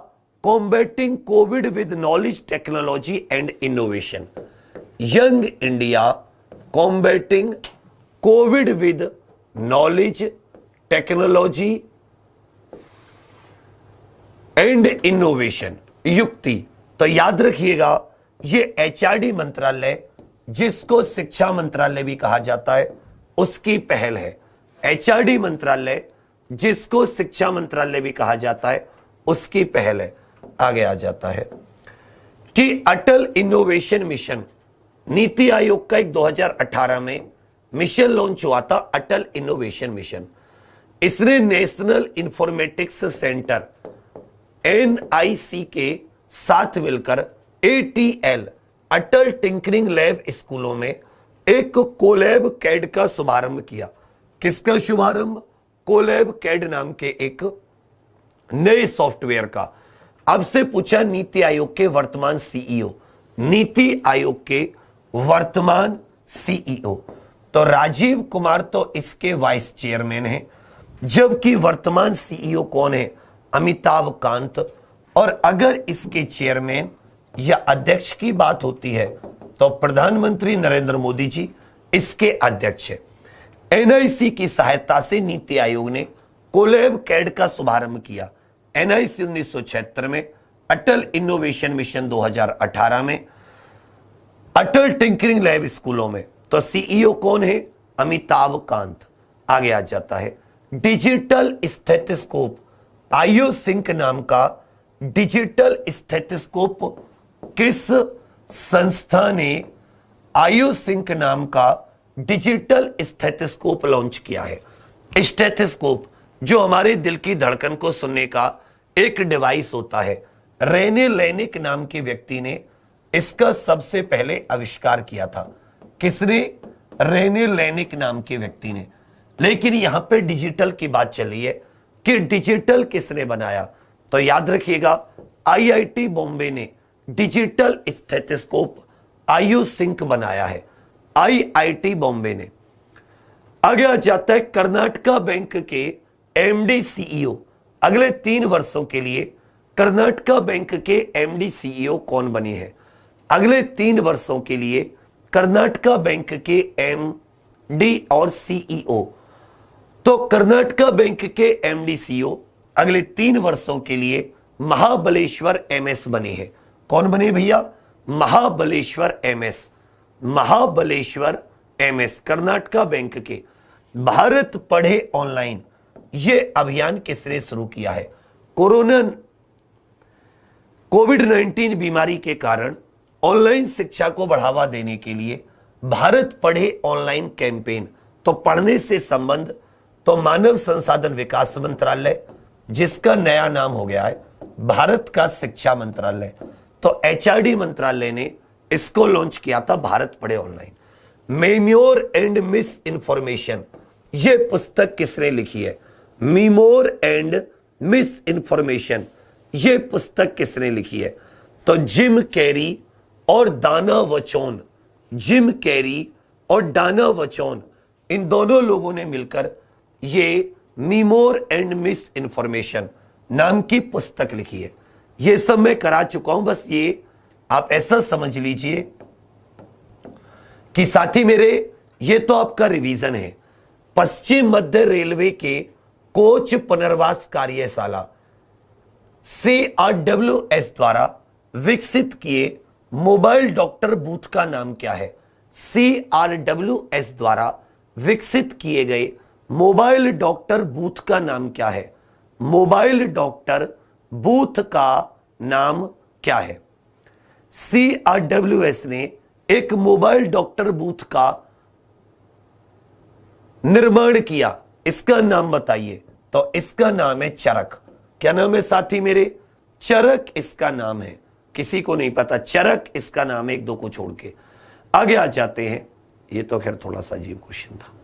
combating Covid with knowledge technology and innovation. Young India combating Covid with knowledge technology and innovation, युक्ति। तो याद रखिएगा ये एचआरडी मंत्रालय, जिसको शिक्षा मंत्रालय भी कहा जाता है, उसकी पहल है। एचआरडी मंत्रालय, जिसको शिक्षा मंत्रालय भी कहा जाता है, उसकी पहल है। आगे आ जाता है कि अटल इनोवेशन मिशन, नीति आयोग का एक 2018 में मिशन लॉन्च हुआ था, अटल इनोवेशन मिशन। इसने नेशनल इंफॉर्मेटिक्स सेंटर एनआईसी के साथ मिलकर एटीएल अटल टिंकरिंग लैब स्कूलों में एक कोलैब कैड का शुभारंभ किया। किसका शुभारंभ? कोलैब कैड नाम के एक नए सॉफ्टवेयर का। अब से पूछा नीति आयोग के वर्तमान सीईओ, नीति आयोग के वर्तमान सीईओ तो राजीव कुमार तो इसके वाइस चेयरमैन हैं, जबकि वर्तमान सीईओ कौन है? अमिताभ कांत। और अगर इसके चेयरमैन या अध्यक्ष की बात होती है तो प्रधानमंत्री नरेंद्र मोदी जी इसके अध्यक्ष है। एनआईसी की सहायता से नीति आयोग ने कोलैब कैड का शुभारंभ किया। एनआईसी 1976 में, अटल इनोवेशन मिशन 2018 में, अटल टिंकरिंग लैब स्कूलों में। तो सीईओ कौन है? अमिताभ कांत। आगे आ जाता है डिजिटल स्टेथोस्कोप, आयु सिंक नाम का डिजिटल स्टेथोस्कोप किस संस्था ने आयु सिंक नाम का डिजिटल स्टेथोस्कोप लॉन्च किया है? स्टेथोस्कोप जो हमारे दिल की धड़कन को सुनने का एक डिवाइस होता है। रेने लेनिक नाम के व्यक्ति ने इसका सबसे पहले आविष्कार किया था। किसने? रेने लेनिक नाम के व्यक्ति ने। लेकिन यहां पे डिजिटल की बात चली है कि डिजिटल किसने बनाया? तो याद रखिएगा आईआईटी बॉम्बे ने डिजिटल स्टेथोस्कोप आयु सिंक बनाया है, आईआईटी बॉम्बे ने। आगे आ जाता है कर्नाटका बैंक के एमडी सीईओ। अगले 3 वर्षों के लिए कर्नाटका बैंक के एमडी सीईओ कौन बने हैं? अगले 3 वर्षों के लिए कर्नाटका बैंक के एमडी और सीईओ। तो कर्नाटका बैंक के एमडी सीईओ अगले 3 वर्षों के लिए महाबलेश्वर एमएस बने हैं। कौन बने भैया? Mahabaleshwar MS. Mahabaleshwar MS Karnataka bank के। भारत पढ़े ऑनलाइन, यह अभियान किसने शुरू किया है? कोविड-19 बीमारी के कारण ऑनलाइन शिक्षा को बढ़ावा देने के लिए भारत पढ़े ऑनलाइन कैंपेन। तो पढ़ने से संबंध तो मानव संसाधन विकास मंत्रालय, जिसका नया नाम हो गया है भारत का शिक्षा मंत्रालय, तो एचआरडी मंत्रालय ने इसको लॉन्च किया था, भारत पढ़े online. Memoir and miss information, यह पुस्तक किसने लिखी है? मीमोर एंड मिस इंफॉर्मेशन, यह पुस्तक किसने लिखी है? तो जिम कैरी और डाना वचोन। जिम कैरी और डाना वचोन, इन दोनों लोगों ने मिलकर ये मीमोर एंड मिस इंफॉर्मेशन नाम की पुस्तक लिखी है। ये सब मैं करा चुका हूं, बस ये आप ऐसा समझ लीजिए कि साथी मेरे, ये तो आपका रिवीजन है। पश्चिम मध्य रेलवे के कोच पुनर्वास कार्यशाला CRWS द्वारा विकसित किए मोबाइल डॉक्टर बूथ का नाम क्या है? CRWS द्वारा विकसित किए गए मोबाइल डॉक्टर बूथ का नाम क्या है? मोबाइल डॉक्टर बूथ का नाम क्या है? CRWS ने एक मोबाइल डॉक्टर बूथ का निर्माण किया, इसका नाम बताइए। तो इसका नाम है चरक। क्या नाम है साथी मेरे? चरक इसका नाम है। किसी को नहीं पता, चरक इसका नाम है, 1-2 को छोड़ के। आगे आ जाते हैं, ये तो खैर थोड़ा सा अजीब क्वेश्चन था।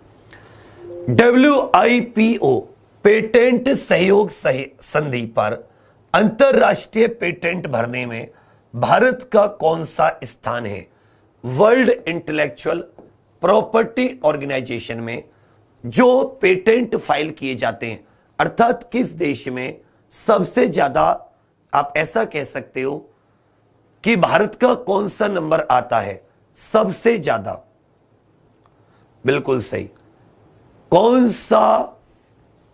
WIPO पेटेंट सहयोग संधि पर अंतरराष्ट्रीय पेटेंट भरने में भारत का कौन सा स्थान है? वर्ल्ड इंटेलेक्चुअल प्रॉपर्टी ऑर्गेनाइजेशन में जो पेटेंट फाइल किए जाते हैं, अर्थात किस देश में सबसे ज्यादा, आप ऐसा कह सकते हो कि भारत का कौन सा नंबर आता है सबसे ज्यादा, बिल्कुल सही, कौन सा,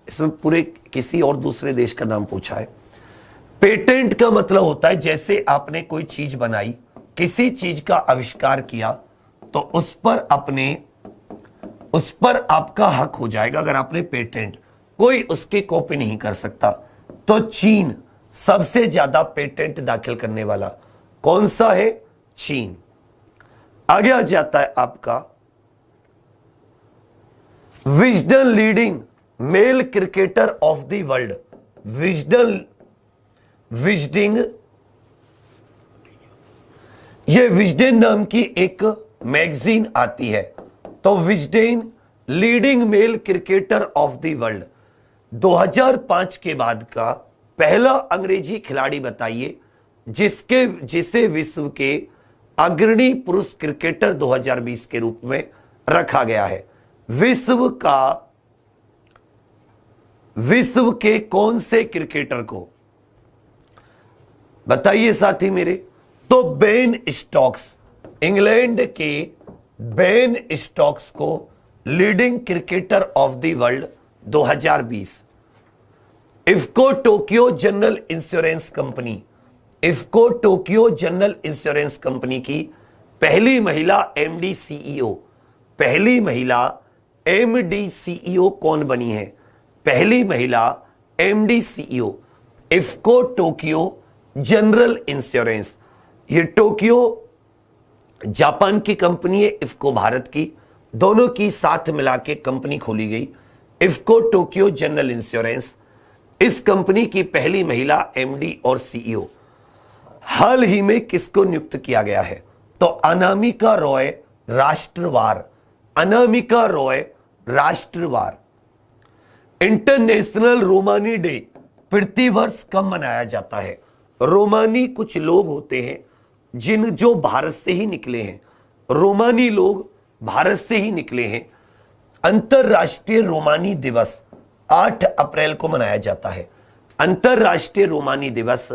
इसमें पूरे किसी और दूसरे देश का नाम पूछा है। पेटेंट का मतलब होता है जैसे आपने कोई चीज बनाई, किसी चीज का आविष्कार किया, तो उस पर आपका हक हो जाएगा अगर आपने पेटेंट, कोई उसकी कॉपी नहीं कर सकता। तो चीन सबसे ज्यादा पेटेंट दाखिल करने वाला कौन सा है? चीन। आगे आ जाता है आपका Wisden leading male cricketer of the world. Wisden, ये विजडन नाम की एक मैगजीन आती है, तो Wisden leading male cricketer of the world 2005 के बाद का पहला अंग्रेजी खिलाड़ी बताइए जिसे विश्व के अग्रणी पुरुष क्रिकेटर 2020 के रूप में रखा गया है। विश्व के कौन से क्रिकेटर को बताइए साथी मेरे? तो बेन स्टोक्स, इंग्लैंड के बेन स्टोक्स को leading cricketer of the world 2020। IFFCO Tokyo general insurance company, IFFCO Tokyo general insurance company की पहली महिला एमडी सीईओ, पहली महिला एमडी सीईओ कौन बनी है? पहली महिला MD CEO IFFCO Tokyo general insurance. ये टोक्यो जापान की कंपनी है, इफ्को भारत की, दोनों की साथ मिला के कंपनी खोली गई इफ्को टोक्यो जनरल इंश्योरेंस। इस कंपनी की पहली महिला एमडी और सीईओ हाल ही में किसको नियुक्त किया गया है? तो अनामिका रॉय राष्ट्रवार, अनामिका रॉय राष्ट्रवार। इंटरनेशनल रोमानी डे प्रतिवर्ष कब मनाया जाता है? रोमानी कुछ लोग होते हैं जो भारत से ही निकले हैं, रोमानी लोग भारत से ही निकले हैं। अंतरराष्ट्रीय रोमानी दिवस 8 अप्रैल को मनाया जाता है। अंतरराष्ट्रीय रोमानी दिवस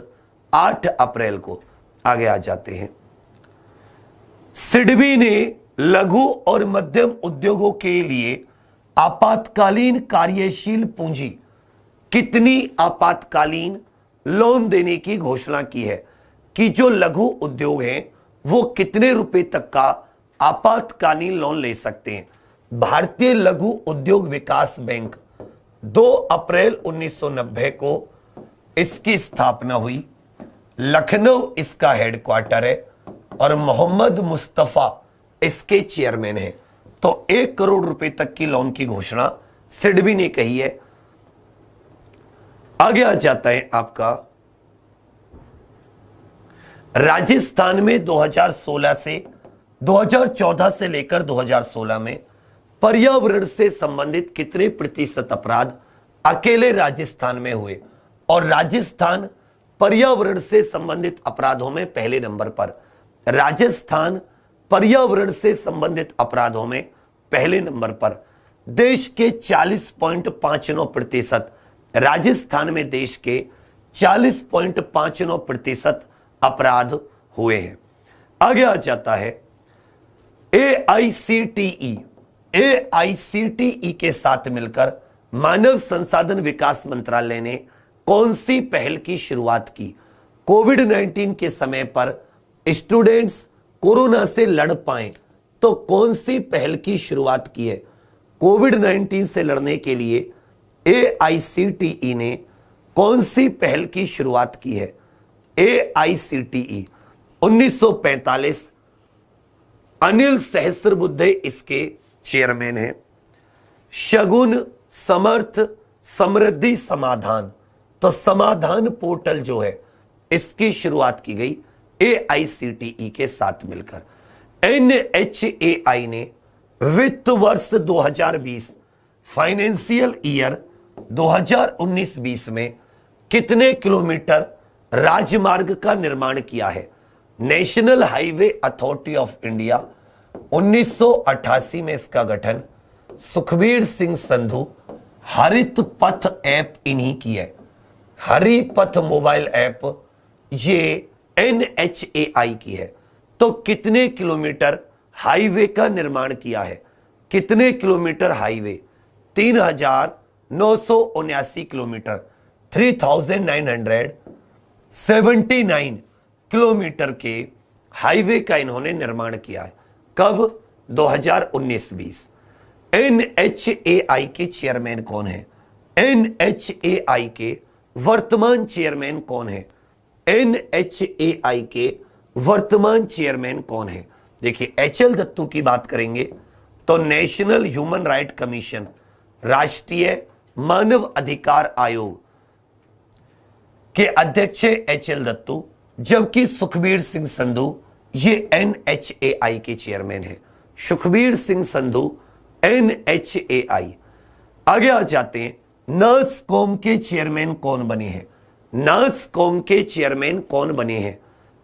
8 अप्रैल को। आगे आ जाते हैं। सिडबी ने लघु और मध्यम उद्योगों के लिए आपातकालीन कार्यशील पूंजी, कितनी आपातकालीन लोन देने की घोषणा की है कि जो लघु उद्योग हैं वो कितने रुपए तक का आपातकालीन लोन ले सकते हैं? भारतीय लघु उद्योग विकास बैंक 2 अप्रैल 1990 को इसकी स्थापना हुई। लखनऊ इसका हेडक्वार्टर है और मोहम्मद मुस्तफा इसके चेयरमैन हैं। तो 1 करोड़ रुपए तक की लोन की घोषणा सिडबी ने कही है। आगे आ जाता है आपका राजस्थान में 2014 से लेकर 2016 में पर्यावरण से संबंधित कितने प्रतिशत अपराध अकेले राजस्थान में हुए? और राजस्थान पर्यावरण से संबंधित अपराधों में पहले नंबर पर, राजस्थान पर्यावरण से संबंधित अपराधों में पहले नंबर पर। देश के 40.59%, राजस्थान में देश के 40.59% अपराध हुए हैं। आगे आ जाता है एआईसीटीई के साथ मिलकर मानव संसाधन विकास मंत्रालय ने कौन सी पहल की शुरुआत की? कोविड-19 के समय पर स्टूडेंट्स कोरोना से लड़ पाए तो कौन सी पहल की शुरुआत की है? कोविड-19 से लड़ने के लिए एआईसीटीई ने कौन सी पहल की शुरुआत की है? एआईसीटीई 1945, अनिल सहस्रबुद्धे इसके चेयरमैन हैं। शगुन, समर्थ, समृद्धि, समाधान, तो समाधान पोर्टल जो है इसकी शुरुआत की गई एआईसीटीई के साथ मिलकर। एनएचएआई ने वित्त वर्ष 2020 फाइनेंशियल ईयर 2019-20 में कितने किलोमीटर राजमार्ग का निर्माण किया है? National highway authority of India 1988 में इसका गठन सुखबीर सिंह संधू हरित पथ ऐप इन्हीं की है। हरिपथ मोबाइल ऐप ये NHAI की है। तो कितने किलोमीटर हाईवे का निर्माण किया है? कितने किलोमीटर हाईवे? 3979 किलोमीटर, 3979 किलोमीटर के हाईवे का इन्होंने निर्माण किया है। कब? 2019-20। NHAI के चेयरमैन कौन है? NHAI के वर्तमान चेयरमैन कौन है? NHAI के वर्तमान चेयरमैन कौन है? देखिए, HL दत्तू की बात करेंगे तो नेशनल ह्यूमन राइट कमीशन, राष्ट्रीय मानव अधिकार आयोग के अध्यक्ष HL दत्तू, जबकि सुखबीर सिंह संधू ये NHAI के चेयरमैन है। सुखबीर सिंह संधू NHAI। आगे आ जाते हैं, नासकॉम के चेयरमैन कौन बने हैं? नासकॉम के चेयरमैन कौन बने हैं?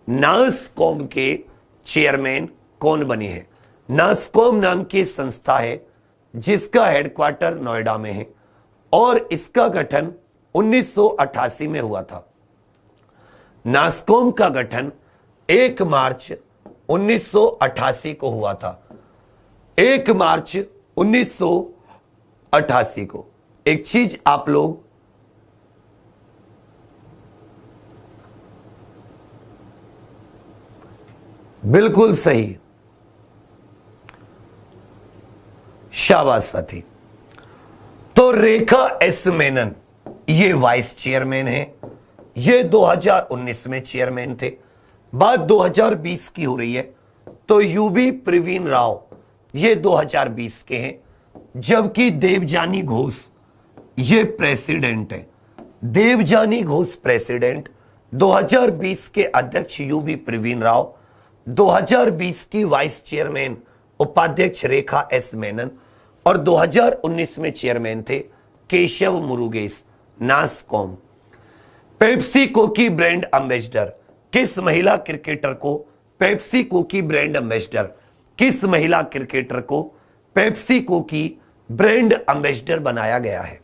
नासकॉम के चेयरमैन कौन बने हैं? नासकॉम नाम की संस्था है जिसका हेडक्वार्टर नोएडा में है और इसका गठन 1988 में हुआ था। नासकॉम का गठन 1 मार्च 1988 को हुआ था। 1 मार्च 1988 को। एक चीज आप लोग बिल्कुल सही, शाबाश साथी। तो रेखा एस मेनन ये वाइस चेयरमैन है। ये 2019 में चेयरमैन थे। बात 2020 की हो रही है तो यूबी प्रवीण राव ये 2020 के हैं, जबकि देवजानी घोष ये प्रेसिडेंट है। देवजानी घोष प्रेसिडेंट, 2020 के अध्यक्ष यूबी प्रवीण राव, 2020 की वाइस चेयरमैन उपाध्यक्ष रेखा एस मेनन और 2019 में चेयरमैन थे केशव मुरुगेश। नासकॉम। पेप्सिको की ब्रांड एम्बेसडर किस महिला क्रिकेटर को? पेप्सिको की ब्रांड एम्बेसडर किस महिला क्रिकेटर को पेप्सिको की ब्रांड एम्बेसडर बनाया गया है?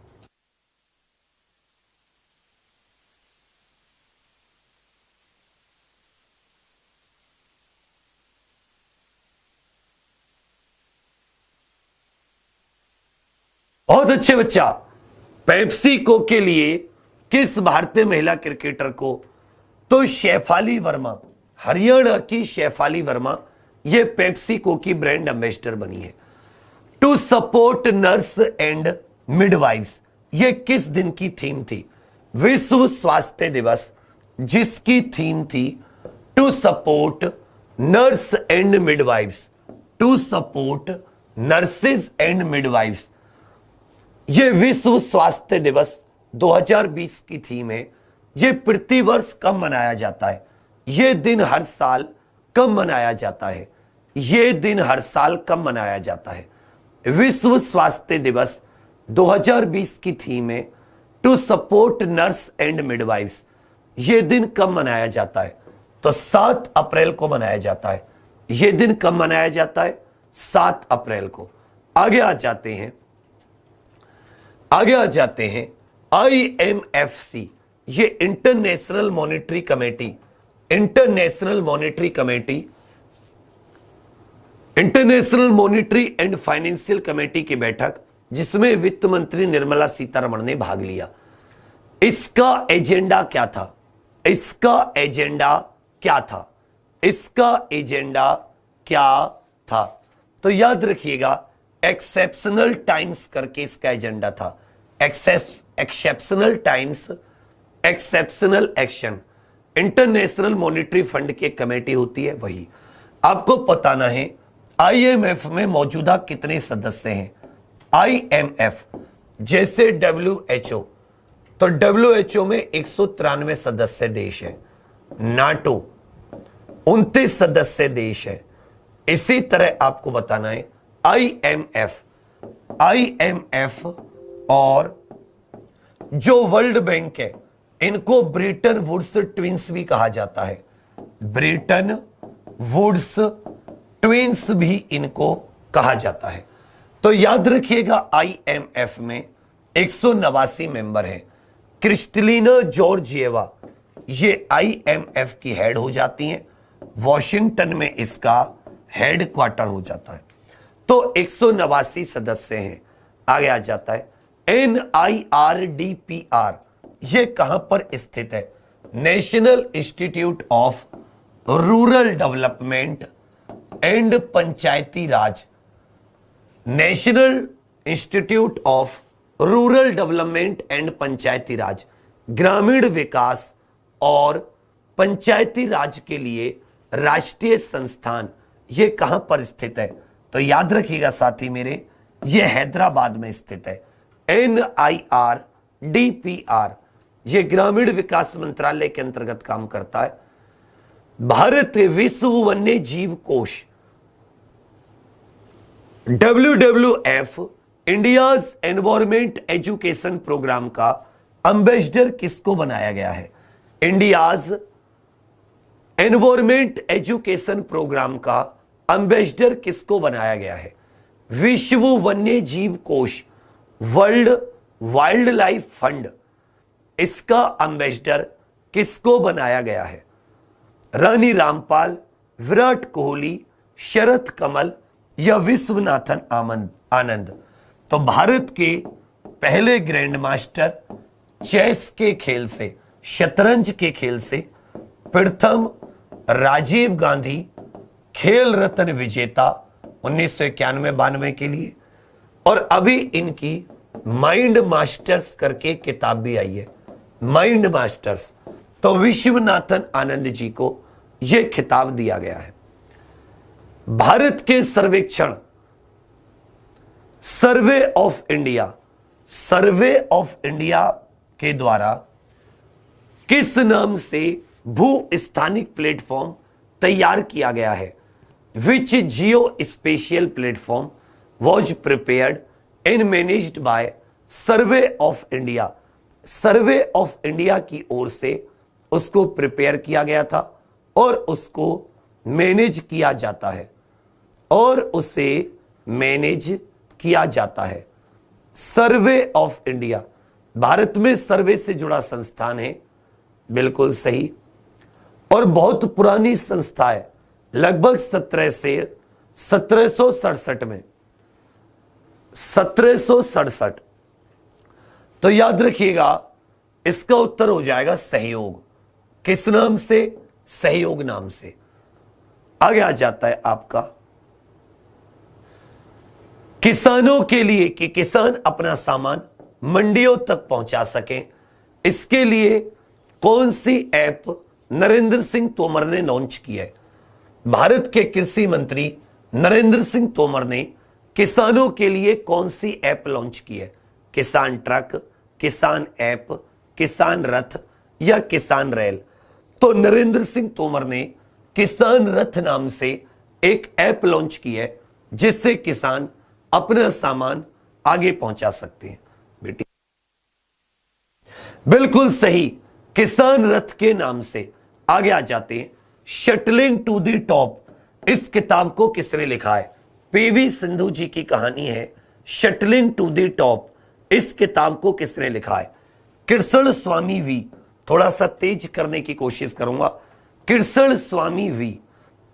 बहुत अच्छे बच्चा। पेप्सिको के लिए किस भारतीय महिला क्रिकेटर को? तो शेफाली वर्मा, हरियाणा की शेफाली वर्मा ये पेप्सिको की ब्रांड एम्बेसडर बनी है। To support nurse and midwives ये किस दिन की थीम थी? विश्व स्वास्थ्य दिवस, जिसकी थीम थी to support nurse and midwives. To support nurses and midwives ये विश्व स्वास्थ्य दिवस 2020 की थीम है। ये प्रतिवर्ष कब मनाया जाता है? ये दिन हर साल कब मनाया जाता है? ये दिन हर साल कब मनाया जाता है? विश्व स्वास्थ्य दिवस 2020 की थीम है to support nurse and midwives. ये दिन कब मनाया जाता है? तो 7 अप्रैल को मनाया जाता है। ये दिन कब मनाया जाता है? 7 अप्रैल को। आगे आ जाते हैं, IMFC ये international monetary committee, international monetary and financial committee की बैठक, जिसमें वित्त मंत्री निर्मला सीतारमण ने भाग लिया। इसका एजेंडा क्या था? इसका एजेंडा क्या था? तो याद रखिएगा, एक्सेप्शनल टाइम्स करके इसका एजेंडा था। Exceptional times, exceptional action. International monetary fund की कमेटी होती है वही। आपको बताना है IMF में मौजूदा कितने सदस्य हैं? IMF जैसे WHO, तो WHO में 193 सदस्य देश है। नाटो 29 सदस्य देश है। इसी तरह आपको बताना है IMF और जो वर्ल्ड बैंक है इनको ब्रेटन वुड्स ट्विंस भी कहा जाता है। ब्रेटन वुड्स ट्विंस भी इनको कहा जाता है। तो याद रखिएगा IMF में 189 मेंबर हैं। क्रिस्टलिना जॉर्जिएवा ये IMF की हेड हो जाती हैं, वॉशिंगटन में इसका हेड क्वार्टर हो जाता है। तो 189 सदस्य हैं। आगे आ जाता है NIRDPR, ये कहां पर स्थित है? National institute of rural development and Panchayati Raj. National institute of rural development and Panchayati Raj, ग्रामीण विकास और पंचायती राज के लिए राष्ट्रीय संस्थान, ये कहां पर स्थित है? तो याद रखिएगा साथी मेरे, ये हैदराबाद में स्थित है। NIRDPR ये ग्रामीण विकास मंत्रालय के अंतर्गत काम करता है। भारत विश्व वन्य जीव कोष WWF India's environment education programme का एम्बेसडर किसको बनाया गया है? इंडियाज एनवायरमेंट एजुकेशन प्रोग्राम का एम्बेसडर किसको बनाया गया है? विश्व वन्य जीव कोष, वर्ल्ड वाइल्ड लाइफ फंड, इसका एम्बेसडर किसको बनाया गया है? रानी रामपाल, विराट कोहली, शरद कमल या विश्वनाथन आनंद? तो भारत के पहले ग्रैंड मास्टर चेस के खेल से, शतरंज के खेल से प्रथम राजीव गांधी, खेल रत्न विजेता 1991-92 के लिए, और अभी इनकी माइंड मास्टर्स करके किताब भी आई है, माइंड मास्टर्स। तो विश्वनाथन आनंद जी को यह खिताब दिया गया है। भारत के सर्वेक्षण सर्वे of India, survey of India के द्वारा किस नाम से भू स्थानिक प्लेटफॉर्म तैयार किया गया है? Which geospatial platform was prepared and managed by survey of India? Survey of India की ओर से उसको प्रिपेयर किया गया था और उसको मैनेज किया जाता है, और उसे मैनेज किया जाता है। सर्वे ऑफ इंडिया भारत में सर्वे से जुड़ा संस्थान है, बिल्कुल सही, और बहुत पुरानी संस्था है, लगभग 1767 में, 1767। तो याद रखिएगा इसका उत्तर हो जाएगा सहयोग। किस नाम से? सहयोग नाम से। आगे आ जाता है आपका किसानों के लिए कि किसान अपना सामान मंडियों तक पहुंचा सकें, इसके लिए कौन सी ऐप नरेंद्र सिंह तोमर ने लॉन्च की है? भारत के कृषि मंत्री नरेंद्र सिंह तोमर ने किसानों के लिए कौन सी ऐप लॉन्च की है? किसान ट्रक, किसान ऐप, किसान रथ या किसान रेल? तो नरेंद्र सिंह तोमर ने किसान रथ नाम से एक ऐप लॉन्च की है, जिससे किसान अपना सामान आगे पहुंचा सकते हैं। बेटी बिल्कुल सही, किसान रथ के नाम से। आगे आ जाते हैं शटलिंग टू द टॉप, इस किताब को किसने लिखा है? PV सिंधु जी की कहानी है शटलिंग टू द टॉप। इस किताब को किसने लिखा है? कृष्ण स्वामी वी। थोड़ा सा तेज करने की कोशिश करूंगा। कृष्ण स्वामी वी,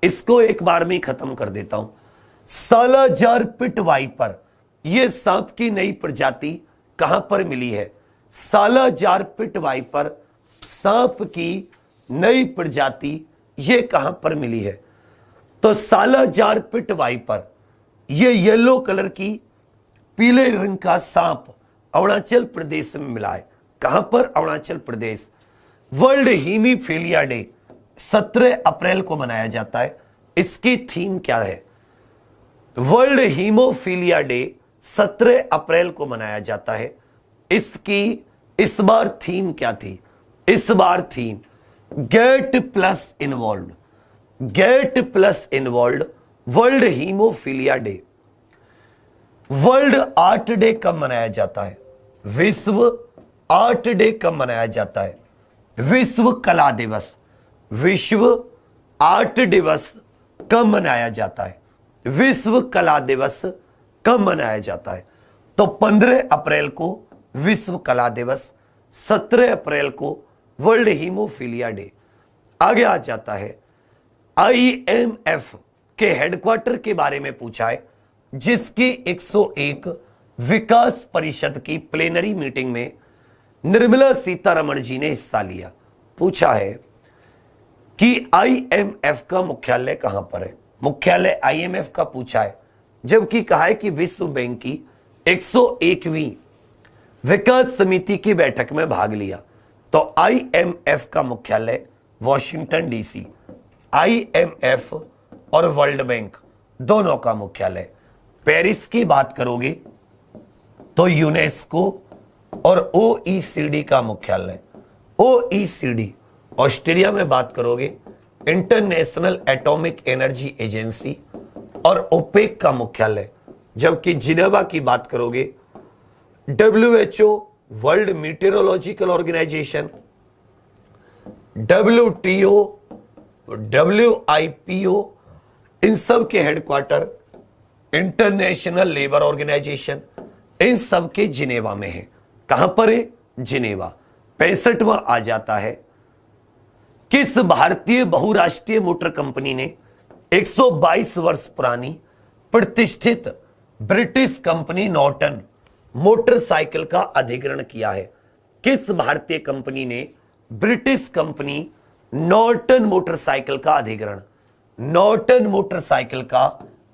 इसको एक बार में खत्म कर देता हूं। सालाजार पिट वाइपर, यह सांप की नई प्रजाति कहां पर मिली है? सालाजार पिट वाइपर सांप की नई प्रजाति यह कहां पर मिली है? तो सालाजार पिट वाइपर, यह येलो कलर की पीले रंग का सांप अरुणाचल प्रदेश में मिला है। कहां पर? अरुणाचल प्रदेश। वर्ल्ड हीमीफीलिया डे 17 अप्रैल को मनाया जाता है। इसकी थीम क्या है? वर्ल्ड हीमोफीलिया डे 17 अप्रैल को मनाया जाता है। इसकी इस बार थीम क्या थी? इस बार theme get plus involve, get plus involve, world haemophilia day. World art day कब मनाया जाता है? विश्व आर्ट डे कब मनाया जाता है? विश्व कला दिवस। विश्व आर्ट दिवस कब मनाया जाता है? विश्व कला दिवस कब मनाया जाता है? तो 15 अप्रैल को विश्व कला दिवस, 17 अप्रैल को वर्ल्ड हीमोफीलिया डे। आगे आ जाता है, IMF के हेडक्वार्टर के बारे में पूछा है, जिसकी 101 विकास परिषद की प्लेनरी मीटिंग में निर्मला सीतारमण जी ने हिस्सा लिया। पूछा है कि IMF का मुख्यालय कहां पर है? मुख्यालय IMF का पूछा है, जबकि कहा है कि विश्व बैंक की 101वीं विकास समिति की बैठक में भाग लिया। तो IMF का मुख्यालय वॉशिंगटन DC, IMF और वर्ल्ड बैंक दोनों का मुख्यालय। पेरिस की बात करोगे तो यूनेस्को और OECD का मुख्यालय। OECD ऑस्ट्रेलिया में बात करोगे इंटरनेशनल एटॉमिक एनर्जी एजेंसी और ओपेक का मुख्यालय। जबकि जिनेवा की बात करोगे WHO World Meteorological Organization, WTO, WIPO, इन सब के हेडक्वार्टर इंटरनेशनल लेबर ऑर्गेनाइजेशन, इन सब के जिनेवा में है। कहां पर है? जिनेवा। 65वां आ जाता है, किस भारतीय बहुराष्ट्रीय मोटर कंपनी ने 122 वर्ष पुरानी प्रतिष्ठित ब्रिटिश कंपनी नॉर्टन मोटरसाइकिल का अधिग्रहण किया है? किस भारतीय कंपनी ने ब्रिटिश कंपनी नॉर्टन मोटरसाइकिल का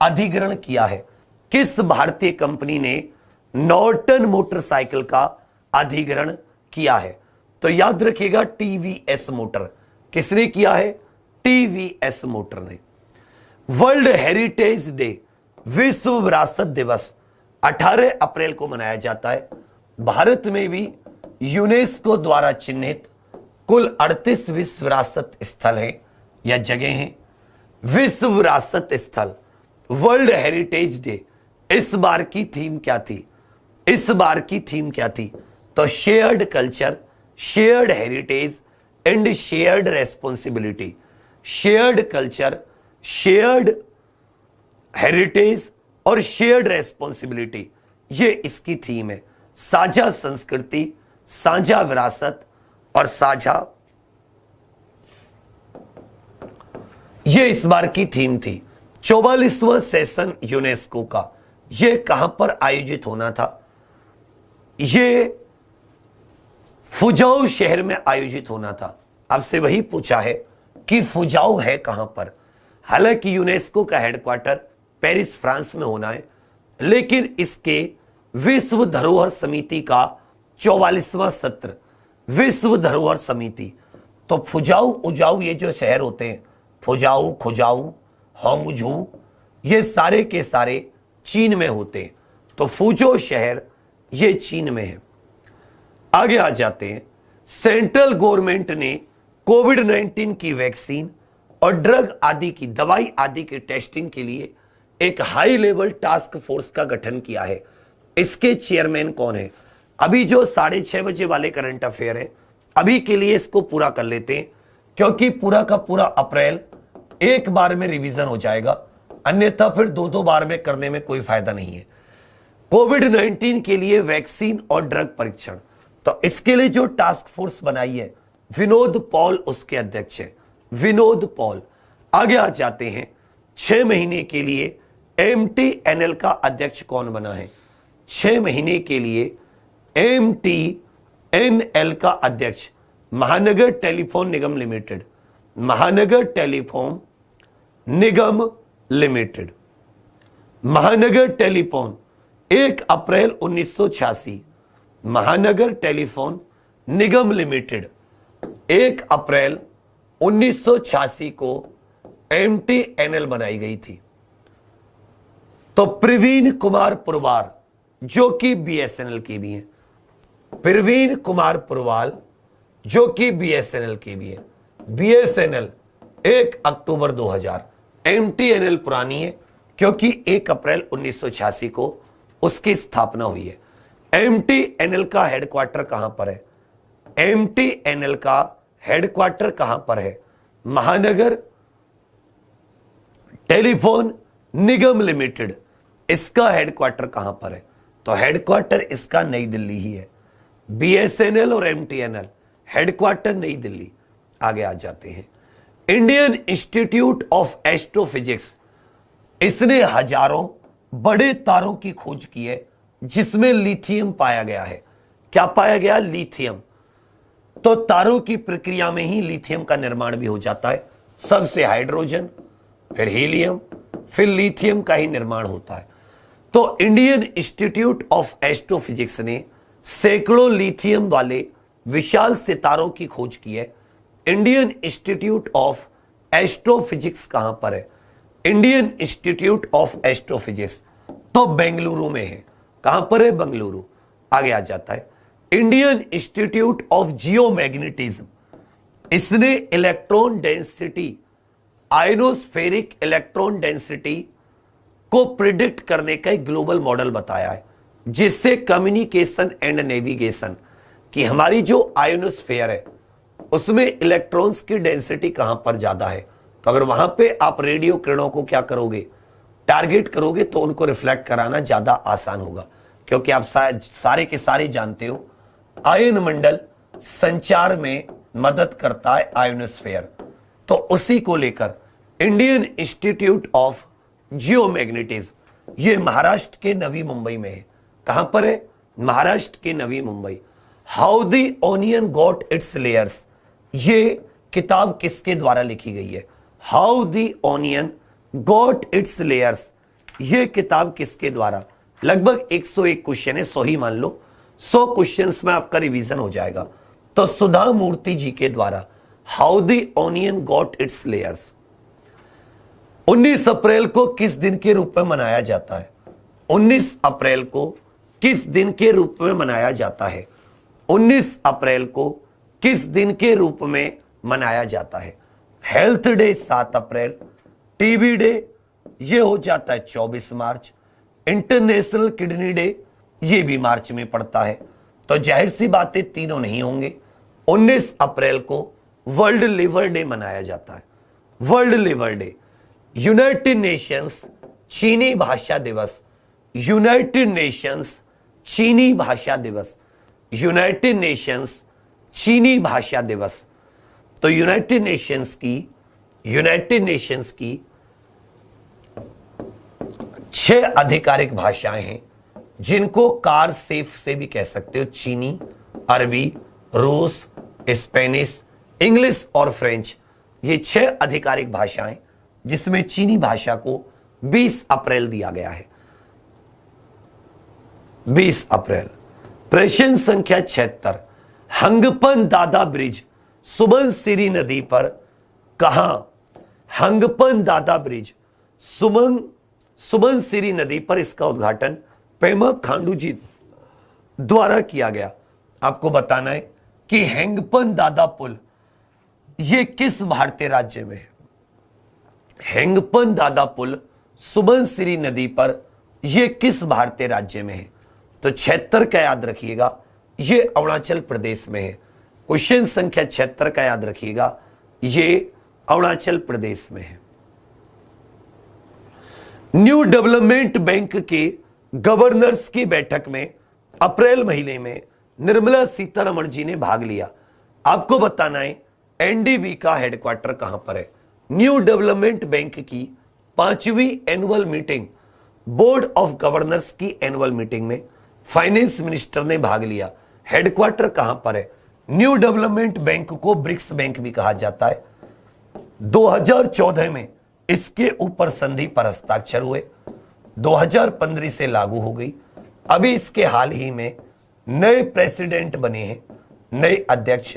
अधिग्रहण किया है? किस भारतीय कंपनी ने नॉर्टन मोटरसाइकिल का अधिग्रहण किया है? तो याद रखिएगा TVS मोटर। किसने किया है? TVS मोटर ने। वर्ल्ड हेरिटेज डे, विश्व विरासत दिवस 18 अप्रैल को मनाया जाता है। भारत में भी यूनेस्को द्वारा चिन्हित कुल 38 विश्व विरासत स्थल हैं या जगह हैं। विश्व विरासत स्थल, वर्ल्ड हेरिटेज डे, इस बार की थीम क्या थी? तो shared culture, shared heritage and shared responsibility. Shared culture, shared heritage और शेयर्ड रेस्पॉन्सिबिलिटी, ये इसकी थीम है। साझा संस्कृति, साझा विरासत और साझा, ये इस बार की थीम थी। 44वां सेशन यूनेस्को का, ये कहां पर आयोजित होना था? ये फुजाओ शहर में आयोजित होना था। आपसे वही पूछा है कि फुजाओ है कहां पर। हालांकि यूनेस्को का हेडक्वार्टर पेरिस फ्रांस में होना है, लेकिन इसके विश्व धरोहर समिति का 44वां सत्र, विश्व धरोहर समिति, तो फुजाओ उजाओ ये जो शहर होते हैं, फुजाओ, खुजाओ, होंगझू, ये सारे के सारे चीन में होते हैं। तो फुजो शहर ये चीन में है। आगे आ जाते हैं, सेंट्रल गवर्नमेंट ने कोविड-19 की वैक्सीन और ड्रग आदि की, दवाई आदि की टेस्टिंग के लिए एक हाई लेवल टास्क फोर्स का गठन किया है। इसके चेयरमैन कौन है? अभी जो 6:30 बजे वाले करंट अफेयर है, अभी के लिए इसको पूरा कर लेते हैं, क्योंकि पूरा का पूरा अप्रैल एक बार में रिवीजन हो जाएगा, अन्यथा फिर दो बार में करने में कोई फायदा नहीं है। कोविड-19 के लिए वैक्सीन और ड्रग परीक्षण, तो इसके लिए जो टास्क फोर्स बनाई है विनोद पॉल उसके अध्यक्ष है, विनोद पॉल। आगे आ जाते हैं, 6 महीने के लिए MTNL का अध्यक्ष कौन बना है? 6 महीने के लिए MTNL का अध्यक्ष महानगर टेलीफोन निगम लिमिटेड, महानगर टेलीफोन निगम लिमिटेड, महानगर टेलीफोन 1 अप्रैल 1986, महानगर टेलीफोन निगम लिमिटेड 1 अप्रैल 1986 को MTNL बनाई गई थी। तो प्रवीण कुमार पुरवार जो कि BSNL के भी हैं, प्रवीण कुमार पुरवाल जो कि BSNL के भी है। BSNL 1 अक्टूबर 2000, MTNL पुरानी है क्योंकि 1 अप्रैल 1986 को उसकी स्थापना हुई है। MTNL का हेडक्वार्टर कहां पर है? MTNL का हेडक्वार्टर कहां पर है? महानगर टेलीफोन निगम लिमिटेड, इसका हेडक्वार्टर कहां पर है? तो हेडक्वार्टर इसका नई दिल्ली ही है। बीएसएनएल और एमटीएनएल हेडक्वार्टर नई दिल्ली। आगे आ जाते हैं, इंडियन इंस्टीट्यूट ऑफ एस्ट्रोफिजिक्स, इसने हजारों बड़े तारों की खोज की है जिसमें लिथियम पाया गया है। क्या पाया गया? लिथियम। तो तारों की प्रक्रिया में ही लिथियम का निर्माण भी हो जाता है। सबसे हाइड्रोजन, फिर हीलियम, फिर लिथियम का ही निर्माण होता है। तो इंडियन इंस्टीट्यूट ऑफ एस्ट्रोफिजिक्स ने सैकड़ों लिथियम वाले विशाल सितारों की खोज की है। इंडियन इंस्टीट्यूट ऑफ एस्ट्रोफिजिक्स कहां पर है? इंडियन इंस्टीट्यूट ऑफ एस्ट्रोफिजिक्स तो बेंगलुरु में है। कहां पर है? बेंगलुरु। आगे आ जाता है, इंडियन इंस्टीट्यूट ऑफ जियोमैग्नेटिज्म, इसने electron density, ionospheric electron density को प्रिडिक्ट करने का एक ग्लोबल मॉडल बताया है, जिससे कम्युनिकेशन एंड नेविगेशन कि हमारी जो आयोनोस्फेयर है उसमें इलेक्ट्रॉन्स की डेंसिटी कहां पर ज्यादा है। तो अगर वहां पे आप रेडियो किरणों को क्या करोगे? टारगेट करोगे तो उनको रिफ्लेक्ट कराना ज्यादा आसान होगा, क्योंकि आप सारे के सारे जानते हो आयन मंडल संचार में मदद करता है आयोनोस्फेयर। तो उसी को लेकर इंडियन इंस्टीट्यूट ऑफ जियोमैग्नेटिज्म, ये महाराष्ट्र के नवी मुंबई में है। कहां पर है? महाराष्ट्र के Navi Mumbai. How the onion got its layers, ये किताब किसके द्वारा लिखी गई है? How the onion got its layers, ये किताब किसके द्वारा? लगभग 101 क्वेश्चन है, 100 ही मान लो, 100 क्वेश्चंस में आपका रिवीजन हो जाएगा। तो सुधा मूर्ति जी के द्वारा how the onion got its layers. 19 अप्रैल को किस दिन के रूप में मनाया जाता है? 19 अप्रैल को किस दिन के रूप में मनाया जाता है? 19 अप्रैल को किस दिन के रूप में मनाया जाता है? हेल्थ डे 7 अप्रैल, टीबी डे ये हो जाता है 24 मार्च, इंटरनेशनल किडनी डे ये भी मार्च में पड़ता है। तो जाहिर सी बातें तीनों नहीं होंगे। 19 अप्रैल को वर्ल्ड लिवर डे मनाया जाता है। World liver day, United Nations चीनी भाषा दिवस, यूनाइटेड नेशंस चीनी भाषा दिवस, यूनाइटेड नेशंस चीनी भाषा दिवस। तो यूनाइटेड नेशंस की 6 आधिकारिक भाषाएं हैं, जिनको कार सेफ से भी कह सकते हो। चीनी, अरबी, रूस, स्पेनिश, इंग्लिश और फ्रेंच, ये 6 आधिकारिक भाषाएं, जिसमें चीनी भाषा को 20 अप्रैल दिया गया है। 20 अप्रैल। प्रश्न संख्या 76, हंगपन दादा ब्रिज सुबनसिरी नदी पर कहां? हंगपन दादा ब्रिज सुबनसिरी नदी पर इसका उद्घाटन पेमा खांडू जी द्वारा किया गया। आपको बताना है कि हैंगपन दादा पुल ये किस भारतीय राज्य में है? हैंगपन दादा पुल सुबनसिरी नदी पर यह किस भारतीय राज्य में है? तो 76 का याद रखिएगा, यह अरुणाचल प्रदेश में है। क्वेश्चन संख्या 76 का याद रखिएगा, यह अरुणाचल प्रदेश में है। न्यू डेवलपमेंट बैंक के गवर्नर्स की बैठक में अप्रैल महीने में निर्मला सीतारमण जी ने भाग लिया। आपको बताना है एनडीबी का हेडक्वार्टर कहां पर है? न्यू डेवलपमेंट बैंक की 5वीं annual meeting, board of governors की एनुअल मीटिंग में फाइनेंस मिनिस्टर ने भाग लिया। हेडक्वार्टर कहां पर है? न्यू डेवलपमेंट बैंक को ब्रिक्स बैंक भी कहा जाता है। 2014 में इसके ऊपर संधि पर हस्ताक्षर हुए, 2015 से लागू हो गई। अभी इसके हाल ही में नए प्रेसिडेंट बने हैं, नए अध्यक्ष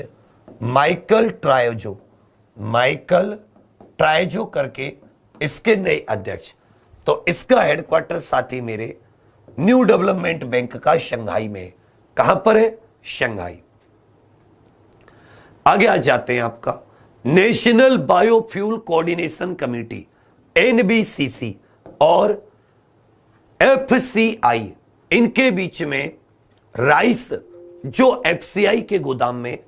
माइकल ट्रायोजो करके इसके नए अध्यक्ष। तो इसका हेडक्वार्टर साथी मेरे न्यू डेवलपमेंट बैंक का शंघाई में है। कहां पर है? शंघाई। आगे आ जाते हैं, आपका national biofuel coordination committee NBCC और एफसीआई, इनके बीच में राइस, जो एफसीआई के गोदाम में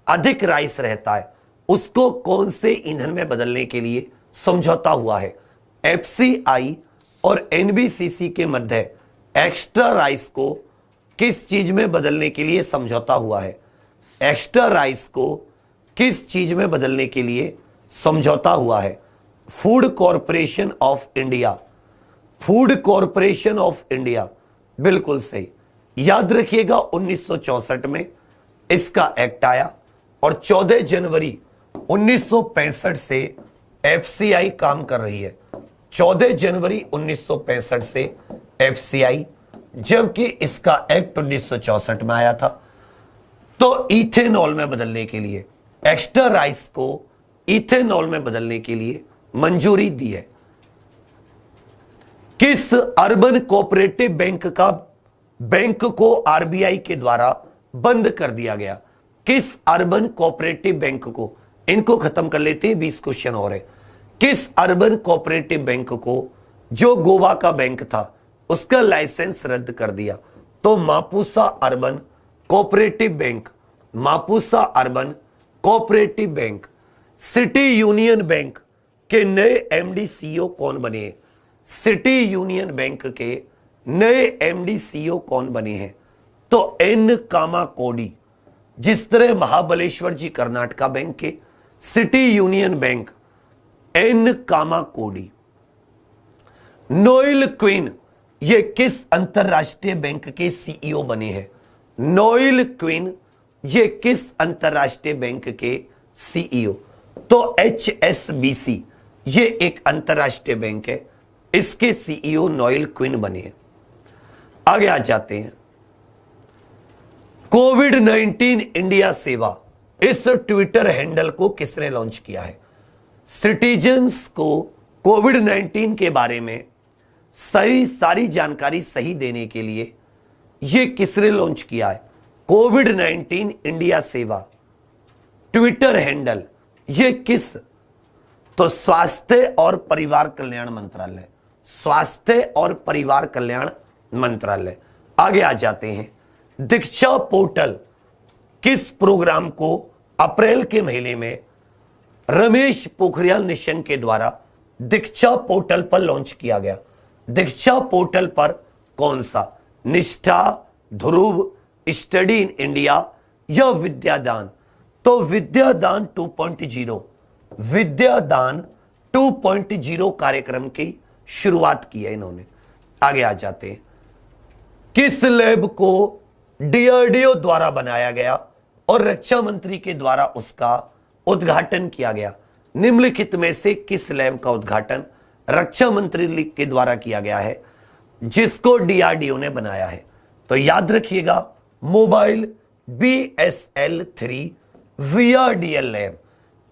अधिक राइस रहता है उसको कौन से ईंधन में बदलने के लिए समझौता हुआ है? एफसीआई और एनबीसीसी के मध्य एक्स्ट्रा राइस को किस चीज में बदलने के लिए समझौता हुआ है? एक्स्ट्रा राइस को किस चीज में बदलने के लिए समझौता हुआ है? Food corporation of India, food corporation of India, बिल्कुल सही। याद रखिएगा 1964 में इसका एक्ट आया और 14 जनवरी 1965 से एफसीआई काम कर रही है। 14 जनवरी 1965 से एफसीआई, जबकि इसका एक्ट 1964 में आया था। तो इथेनॉल में बदलने के लिए, एक्स्ट्रा राइस को इथेनॉल में बदलने के लिए मंजूरी दी है। किस अर्बन कोऑपरेटिव बैंक को आरबीआई के द्वारा बंद कर दिया गया? किस अर्बन कोऑपरेटिव बैंक को, इनको खत्म कर लेते हैं, 20 क्वेश्चन और है। किस अर्बन कोऑपरेटिव बैंक को, जो गोवा का बैंक था, उसका लाइसेंस रद्द कर दिया? तो Mapusa urban cooperative bank, Mapusa urban cooperative bank. City union bank के नए एमडी सीईओ कौन बने हैं? सिटी यूनियन बैंक के नए एमडी सीईओ कौन बने हैं? तो एन कामा कोडी। जिस तरह महाबलेश्वर जी कर्नाटका बैंक के, सिटी यूनियन बैंक एन कामा कोडी। नोएल क्वीन ये किस अंतरराष्ट्रीय बैंक के सीईओ बने हैं? नोएल क्वीन ये किस अंतरराष्ट्रीय बैंक के सीईओ? तो एचएसबीसी ये एक अंतरराष्ट्रीय बैंक है, इसके सीईओ नोएल क्वीन बने हैं। आगे आ जाते हैं। कोविड-19 इंडिया सेवा, इस ट्विटर हैंडल को किसने लॉन्च किया है? सिटीजन्स को कोविड-19 के बारे में सारी जानकारी सही देने के लिए यह किसने लॉन्च किया है? कोविड-19 इंडिया सेवा ट्विटर हैंडल, ये किस? तो स्वास्थ्य और परिवार कल्याण मंत्रालय, स्वास्थ्य और परिवार कल्याण मंत्रालय। आगे आ जाते हैं। दीक्षा पोर्टल किस प्रोग्राम को अप्रैल के महीने में रमेश पोखरियाल निशंक के द्वारा दीक्षा पोर्टल पर लॉन्च किया गया? दीक्षा पोर्टल पर कौन सा? निष्ठा, ध्रुव, स्टडी इन इंडिया या विद्यादान? तो विद्यादान 2.0, विद्यादान 2.0 कार्यक्रम की शुरुआत की है इन्होंने। आगे आ जाते हैं। किस लैब को डीआरडीओ द्वारा बनाया गया और रक्षा मंत्री के द्वारा उसका उद्घाटन किया गया? निम्नलिखित में से किस लैब का उद्घाटन रक्षा मंत्री के द्वारा किया गया है जिसको डीआरडीओ ने बनाया है? तो याद रखिएगा, mobile BSL-3 VRDL lab,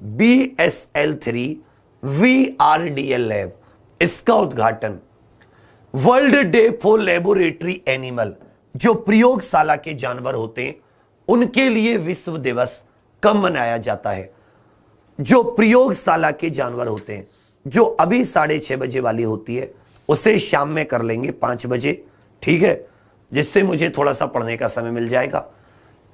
BSL-3 VRDL lab, इसका उद्घाटन। World day for laboratory animal, जो प्रयोगशाला के जानवर होते हैं उनके लिए विश्व दिवस कब मनाया जाता है? जो प्रयोगशाला के जानवर होते हैं, जो अभी 6:30 बजे वाली होती है, उसे शाम में कर लेंगे 5 बजे, ठीक है, जिससे मुझे थोड़ा सा पढ़ने का समय मिल जाएगा।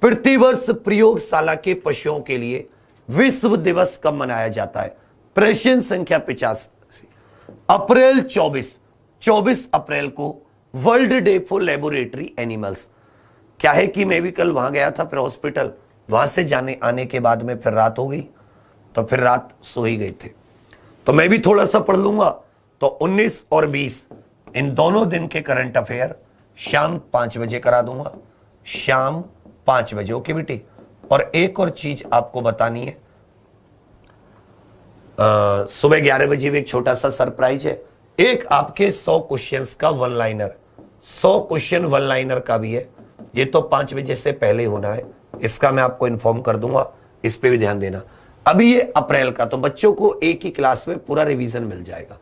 प्रतिवर्ष प्रयोगशाला के पशुओं के लिए विश्व दिवस कब मनाया जाता है? प्रश्न संख्या 85। अप्रैल 24 अप्रैल को world day for laboratory animals. क्या है कि मैं भी कल वहां गया था, फिर हॉस्पिटल, वहां से आने के बाद में फिर रात हो गई, तो फिर रात सो ही गए थे, तो मैं भी थोड़ा सा पढ़ लूंगा। तो 19 और 20 इन दोनों दिन के करंट अफेयर शाम 5 बजे करा दूंगा, शाम 5 बजे। ओके बेटी। और एक और चीज आपको बतानी है, सुबह 11 बजे भी एक छोटा सा सरप्राइज है। एक आपके 100 क्वेश्चंस का one liner, 100 question one liner का भी है। ये तो 5 बजे से पहले होना है, इसका मैं आपको इन्फॉर्म कर दूंगा, इस पे भी ध्यान देना। अभी ये अप्रैल का, तो बच्चों को एक ही क्लास में पूरा रिवीजन मिल जाएगा।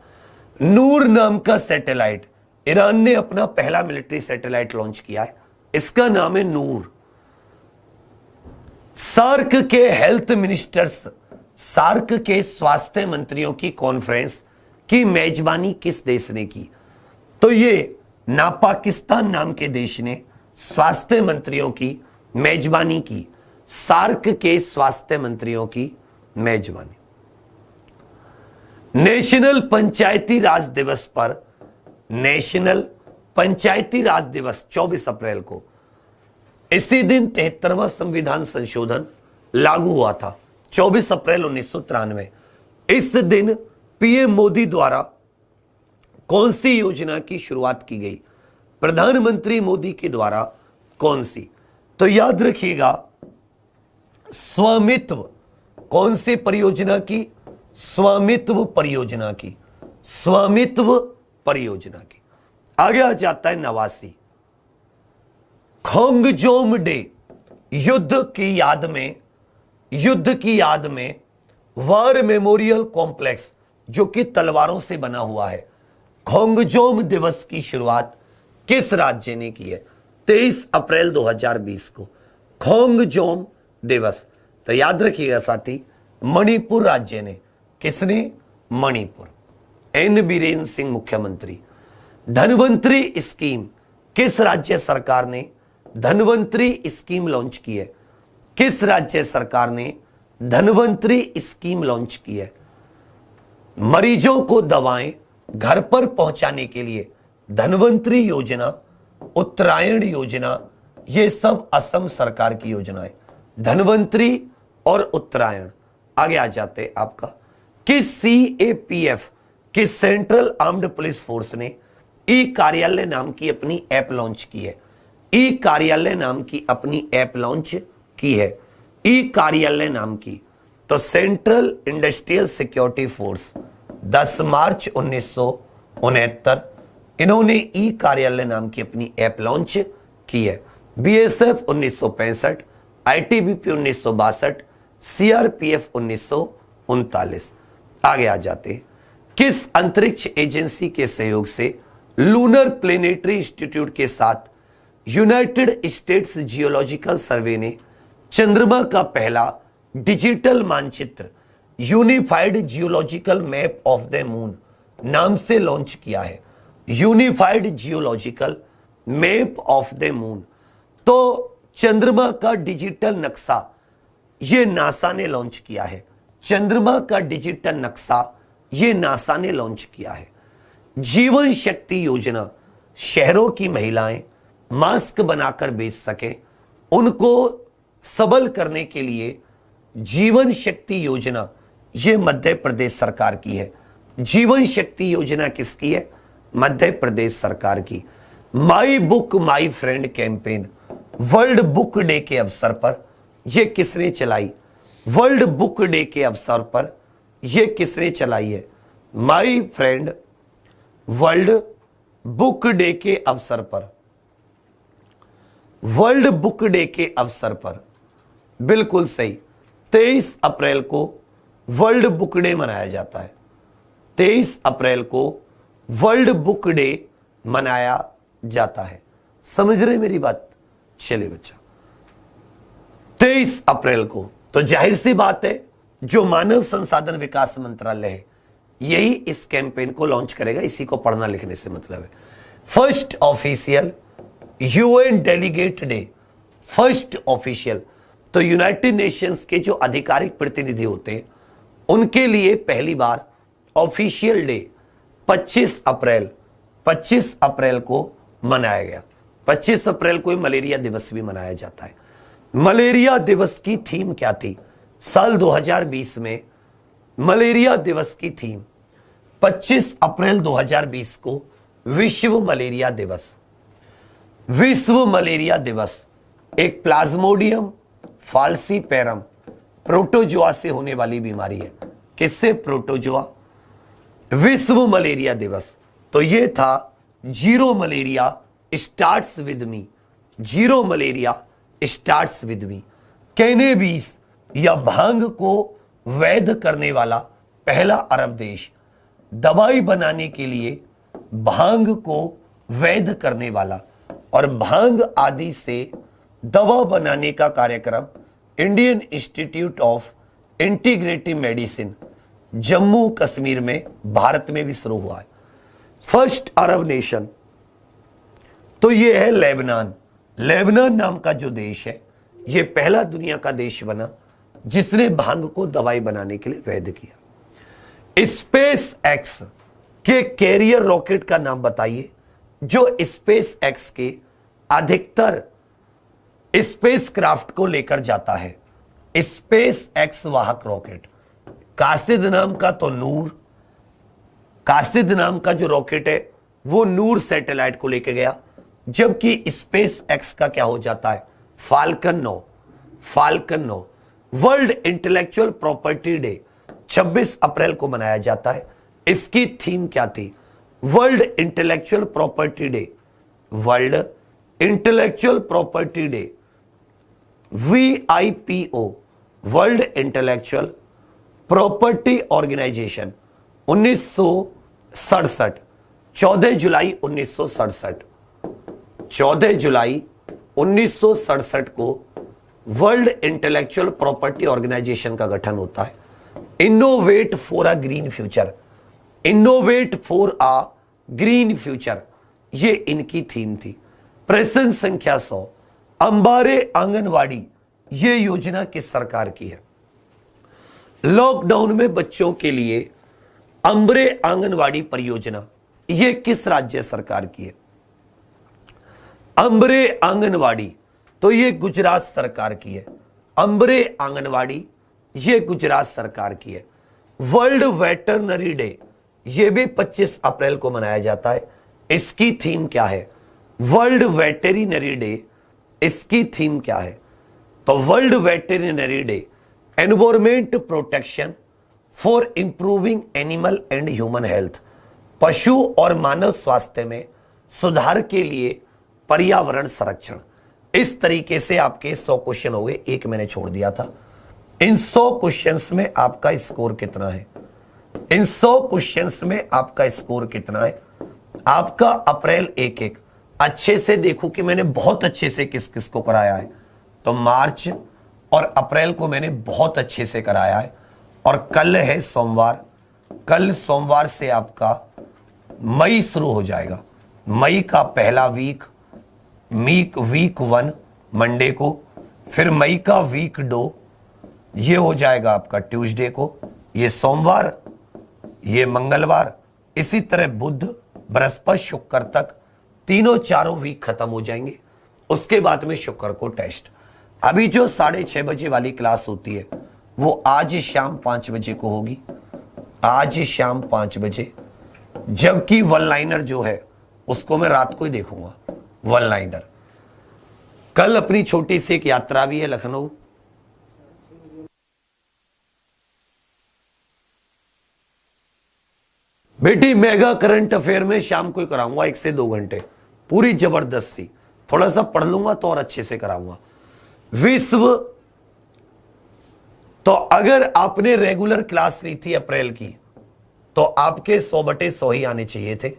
नूर नाम का सैटेलाइट, ईरान ने अपना पहला मिलिट्री सैटेलाइट लॉन्च किया है, इसका नाम है नूर। सार्क के हेल्थ मिनिस्टर्स, सार्क के स्वास्थ्य मंत्रियों की कॉन्फ्रेंस की मेजबानी किस देश ने की? तो ये पाकिस्तान नाम के देश ने स्वास्थ्य मंत्रियों की मेजबानी की, सार्क के स्वास्थ्य मंत्रियों की मेजबानी। नेशनल पंचायती राज दिवस पर, नेशनल पंचायती राज दिवस 24 अप्रैल को, इसी दिन 73वां संविधान संशोधन लागू हुआ था, 24 अप्रैल 1993। इस दिन पीएम मोदी द्वारा कौन सी योजना की शुरुआत की गई? प्रधानमंत्री मोदी के द्वारा कौन सी? तो याद रखिएगा, स्वामित्व, कौन सी परियोजना की? स्वामित्व परियोजना की, स्वामित्व परियोजना की। आगे आ जाता है 89, खोंगजोम डे, युद्ध की याद में, युद्ध की याद में वार मेमोरियल कॉम्प्लेक्स जो कि तलवारों से बना हुआ है, खोंगजोम दिवस की शुरुआत किस राज्य ने की है? 23 अप्रैल 2020 को खोंगजोम दिवस। तो याद रखिएगा साथी, मणिपुर राज्य ने। किसने? मणिपुर। एन बीरेन सिंह मुख्यमंत्री। धनवंतरी स्कीम, किस राज्य सरकार ने धनवंतरी स्कीम लॉन्च की है? किस राज्य सरकार ने धनवंतरी स्कीम लॉन्च की है? मरीजों को दवाएं घर पर पहुंचाने के लिए धनवंतरी योजना, उत्तरायण योजना, ये सब असम सरकार की योजनाएं, धनवंतरी और उत्तरायण। आगे आ जाते आपका, किस सीएपीएफ, किस सेंट्रल आर्म्ड पुलिस फोर्स ने ई कार्यालय नाम की अपनी ऐप लॉन्च की है? ई कार्यालय नाम की अपनी ऐप लॉन्च की है, ई कार्यालय नाम की। तो सेंट्रल इंडस्ट्रियल सिक्योरिटी फोर्स 10 मार्च 1969 इन्होंने ई कार्यालय नाम की अपनी ऐप लॉन्च की है। BSF 1965, ITBP 1962, CRPF 1939। आगे आ जाते हैं, किस अंतरिक्ष एजेंसी के सहयोग से लूनर प्लेनेटरी इंस्टीट्यूट के साथ यूनाइटेड स्टेट्स जियोलॉजिकल सर्वे ने चंद्रमा का पहला डिजिटल मानचित्र unified geological map of the moon नाम से लॉन्च किया है? Unified geological map of the moon. तो चंद्रमा का डिजिटल नक्शा ये नासा ने लॉन्च किया है। चंद्रमा का डिजिटल नक्शा ये नासा ने लॉन्च किया है। जीवन शक्ति योजना, शहरों की महिलाएं मास्क बनाकर बेच सके, उनको सबल करने के लिए जीवन शक्ति योजना ये मध्य प्रदेश सरकार की है। जीवन शक्ति योजना किसकी है? मध्य प्रदेश सरकार की। My book my friend campaign world book day के अवसर पर यह किसने चलाई? वर्ल्ड बुक डे के अवसर पर यह किसने चलाई है? My friend world book day के अवसर पर, वर्ल्ड बुक डे के अवसर पर, बिल्कुल सही। 23 अप्रैल को वर्ल्ड बुक डे मनाया जाता है। 23 अप्रैल को वर्ल्ड बुक डे मनाया जाता है। समझ रहे मेरी बात? चलिए बच्चा, 23 अप्रैल को तो जाहिर सी बात है जो मानव संसाधन विकास मंत्रालय है यही इस कैंपेन को लॉन्च करेगा। इसी को पढ़ना लिखने से मतलब है। First official UN delegate day, first official, तो यूनाइटेड नेशंस के जो आधिकारिक प्रतिनिधि होते हैं उनके लिए पहली बार ऑफिशियल डे 25 अप्रैल को मनाया गया। 25 अप्रैल को मलेरिया दिवस भी मनाया जाता है। मलेरिया दिवस की थीम क्या थी? साल 2020 में मलेरिया दिवस की थीम 25 अप्रैल 2020 को विश्व मलेरिया दिवस। विश्व मलेरिया दिवस एक प्लाज्मोडियम फाल्सीपेरम प्रोटोजोआ से होने वाली बीमारी है। किससे? प्रोटोजोआ। विश्व मलेरिया दिवस तो ये था zero malaria starts with me, zero malaria starts with me. Cannabis या भांग को वैध करने वाला पहला अरब देश, दवाई बनाने के लिए भांग को वैध करने वाला और भांग आदि से दवा बनाने का कार्यक्रम Indian institute of integrative medicine Jammu Kashmir में भारत में भी शुरू हुआ है। फर्स्ट अरब नेशन तो ये है लेबनान। लेबनान नाम का जो देश है ये पहला दुनिया का देश बना जिसने भांग को दवाई बनाने के लिए वैध किया। स्पेस एक्स के कैरियर रॉकेट का नाम बताइए जो स्पेस एक्स के अधिकतर स्पेस क्राफ्ट को लेकर जाता है। स्पेस एक्स वाहक रॉकेट, कासिद नाम का तो नूर, कासिद नाम का जो रॉकेट है वो नूर सैटेलाइट को लेकर गया, जबकि स्पेस एक्स का क्या हो जाता है, Falcon 9। Falcon 9 World Intellectual Property Day 26 अप्रैल को मनाया जाता है। इसकी थीम क्या थी, World Intellectual Property Day, World Intellectual Property Day VIPO, World Intellectual Property Organization 1967, 14 जुलाई 1967, 14 जुलाई 1967 को वर्ल्ड इंटेलेक्चुअल प्रॉपर्टी ऑर्गेनाइजेशन का गठन होता है। Innovate for a green future, innovate for a green future, ये इनकी थीम थी। प्रश्न संख्या 100, अंबारे आंगनवाड़ी, ये योजना किस सरकार की है। लॉकडाउन में बच्चों के लिए अंबरे आंगनवाड़ी परियोजना, ये किस राज्य सरकार की है। अंबरे आंगनवाड़ी तो ये गुजरात सरकार की है। अंबरे आंगनवाड़ी ये गुजरात सरकार की है। वर्ल्ड वेटरनरी डे, ये भी 25 अप्रैल को मनाया जाता है। इसकी थीम क्या है, वर्ल्ड वेटरनरी डे, इसकी थीम क्या है, तो world veterinary day environment protection for improving animal and human health, पशु और मानव स्वास्थ्य में सुधार के लिए पर्यावरण संरक्षण। इस तरीके से आपके 100 क्वेश्चन हो गए, एक मैंने छोड़ दिया था। इन 100 क्वेश्चंस में आपका स्कोर कितना है, इन 100 क्वेश्चंस में आपका स्कोर कितना है। आपका अप्रैल 1-1 अच्छे से देखो कि मैंने बहुत अच्छे से किस किस को कराया है, तो मार्च और अप्रैल को मैंने बहुत अच्छे से कराया है। और कल है सोमवार, कल सोमवार से आपका मई शुरू हो जाएगा। मई का पहला वीक वीक 1 मंडे को, फिर मई का वीक 2 ये हो जाएगा आपका ट्यूसडे को, ये सोमवार, ये मंगलवार, इसी तरह बुध बृहस्पति शुक्र तक तीनों चारों वीक खत्म हो जाएंगे। उसके बाद में शुक्र को टेस्ट। अभी जो 6:30 बजे वाली क्लास होती है वो आज शाम 5 बजे को होगी, आज शाम 5 बजे, जबकि वन लाइनर जो है उसको मैं रात को ही देखूंगा। वन लाइनर कल अपनी छोटी सी एक यात्रा भी है लखनऊ, बेटी मेगा करंट अफेयर में शाम को ही कराऊंगा 1 से 2 घंटे, पूरी जबरदस्ती, थोड़ा सा पढ़ लूंगा तो और अच्छे से कराऊंगा। विश्व, तो अगर आपने रेगुलर क्लास ली थी अप्रैल की तो आपके 100/100 ही आने चाहिए थे।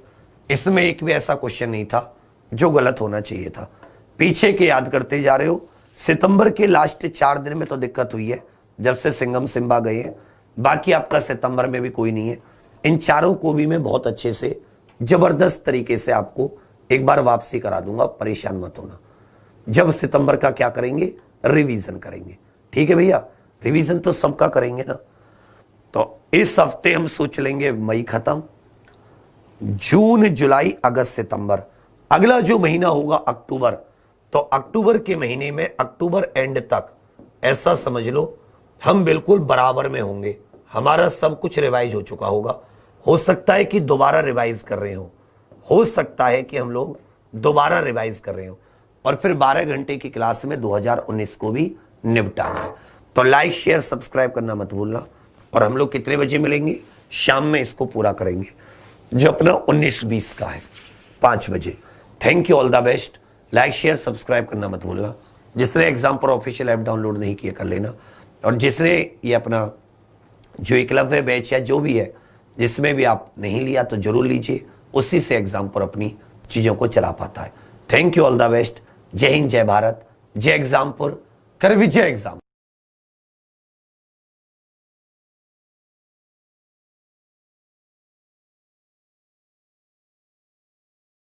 इसमें एक भी ऐसा क्वेश्चन नहीं था जो गलत होना चाहिए था। पीछे के याद करते जा रहे हो। सितंबर के लास्ट 4 दिन में तो दिक्कत हुई है जब से सिंघम सिम्बा गए हैं, बाकी आपका सितंबर में भी कोई नहीं है। इन चारों को भी मैं बहुत अच्छे से जबरदस्त तरीके से आपको एक बार वापसी करा दूंगा, परेशान मत होना। जब सितंबर का क्या करेंगे, रिवीजन करेंगे, ठीक है भैया। रिवीजन तो सबका करेंगे ना। तो इस हफ्ते हम सोच लेंगे मई खत्म, जून जुलाई अगस्त सितंबर, अगला जो महीना होगा अक्टूबर, तो अक्टूबर के महीने में अक्टूबर एंड तक ऐसा समझ लो हम बिल्कुल बराबर में होंगे। हमारा सब कुछ रिवाइज हो चुका होगा। हो सकता है कि दोबारा रिवाइज कर रहे हो सकता है कि हम लोग दोबारा रिवाइज कर रहे हो, और फिर 12 घंटे की क्लास में 2019 को भी निपटाना है। तो लाइक शेयर सब्सक्राइब करना मत भूलना। और हम लोग कितने बजे मिलेंगे, शाम में इसको पूरा करेंगे जो अपना 19-20 का है 5 बजे। Thank you, all the best. Like share subscribe करना मत भूलना। जिसने एग्जाम पर ऑफिशियल ऐप डाउनलोड नहीं किया कर लेना, और जिसने ये अपना जो एकलव्य बैच या जो भी है जिसमें भी आप नहीं लिया तो जरूर लीजिए, उसी से एग्जाम पर अपनी चीज़ों को चला पाता है। Thank you, all the best. जय हिंद, जय भारत, जय एग्जामपुर, कर विजय एग्जाम।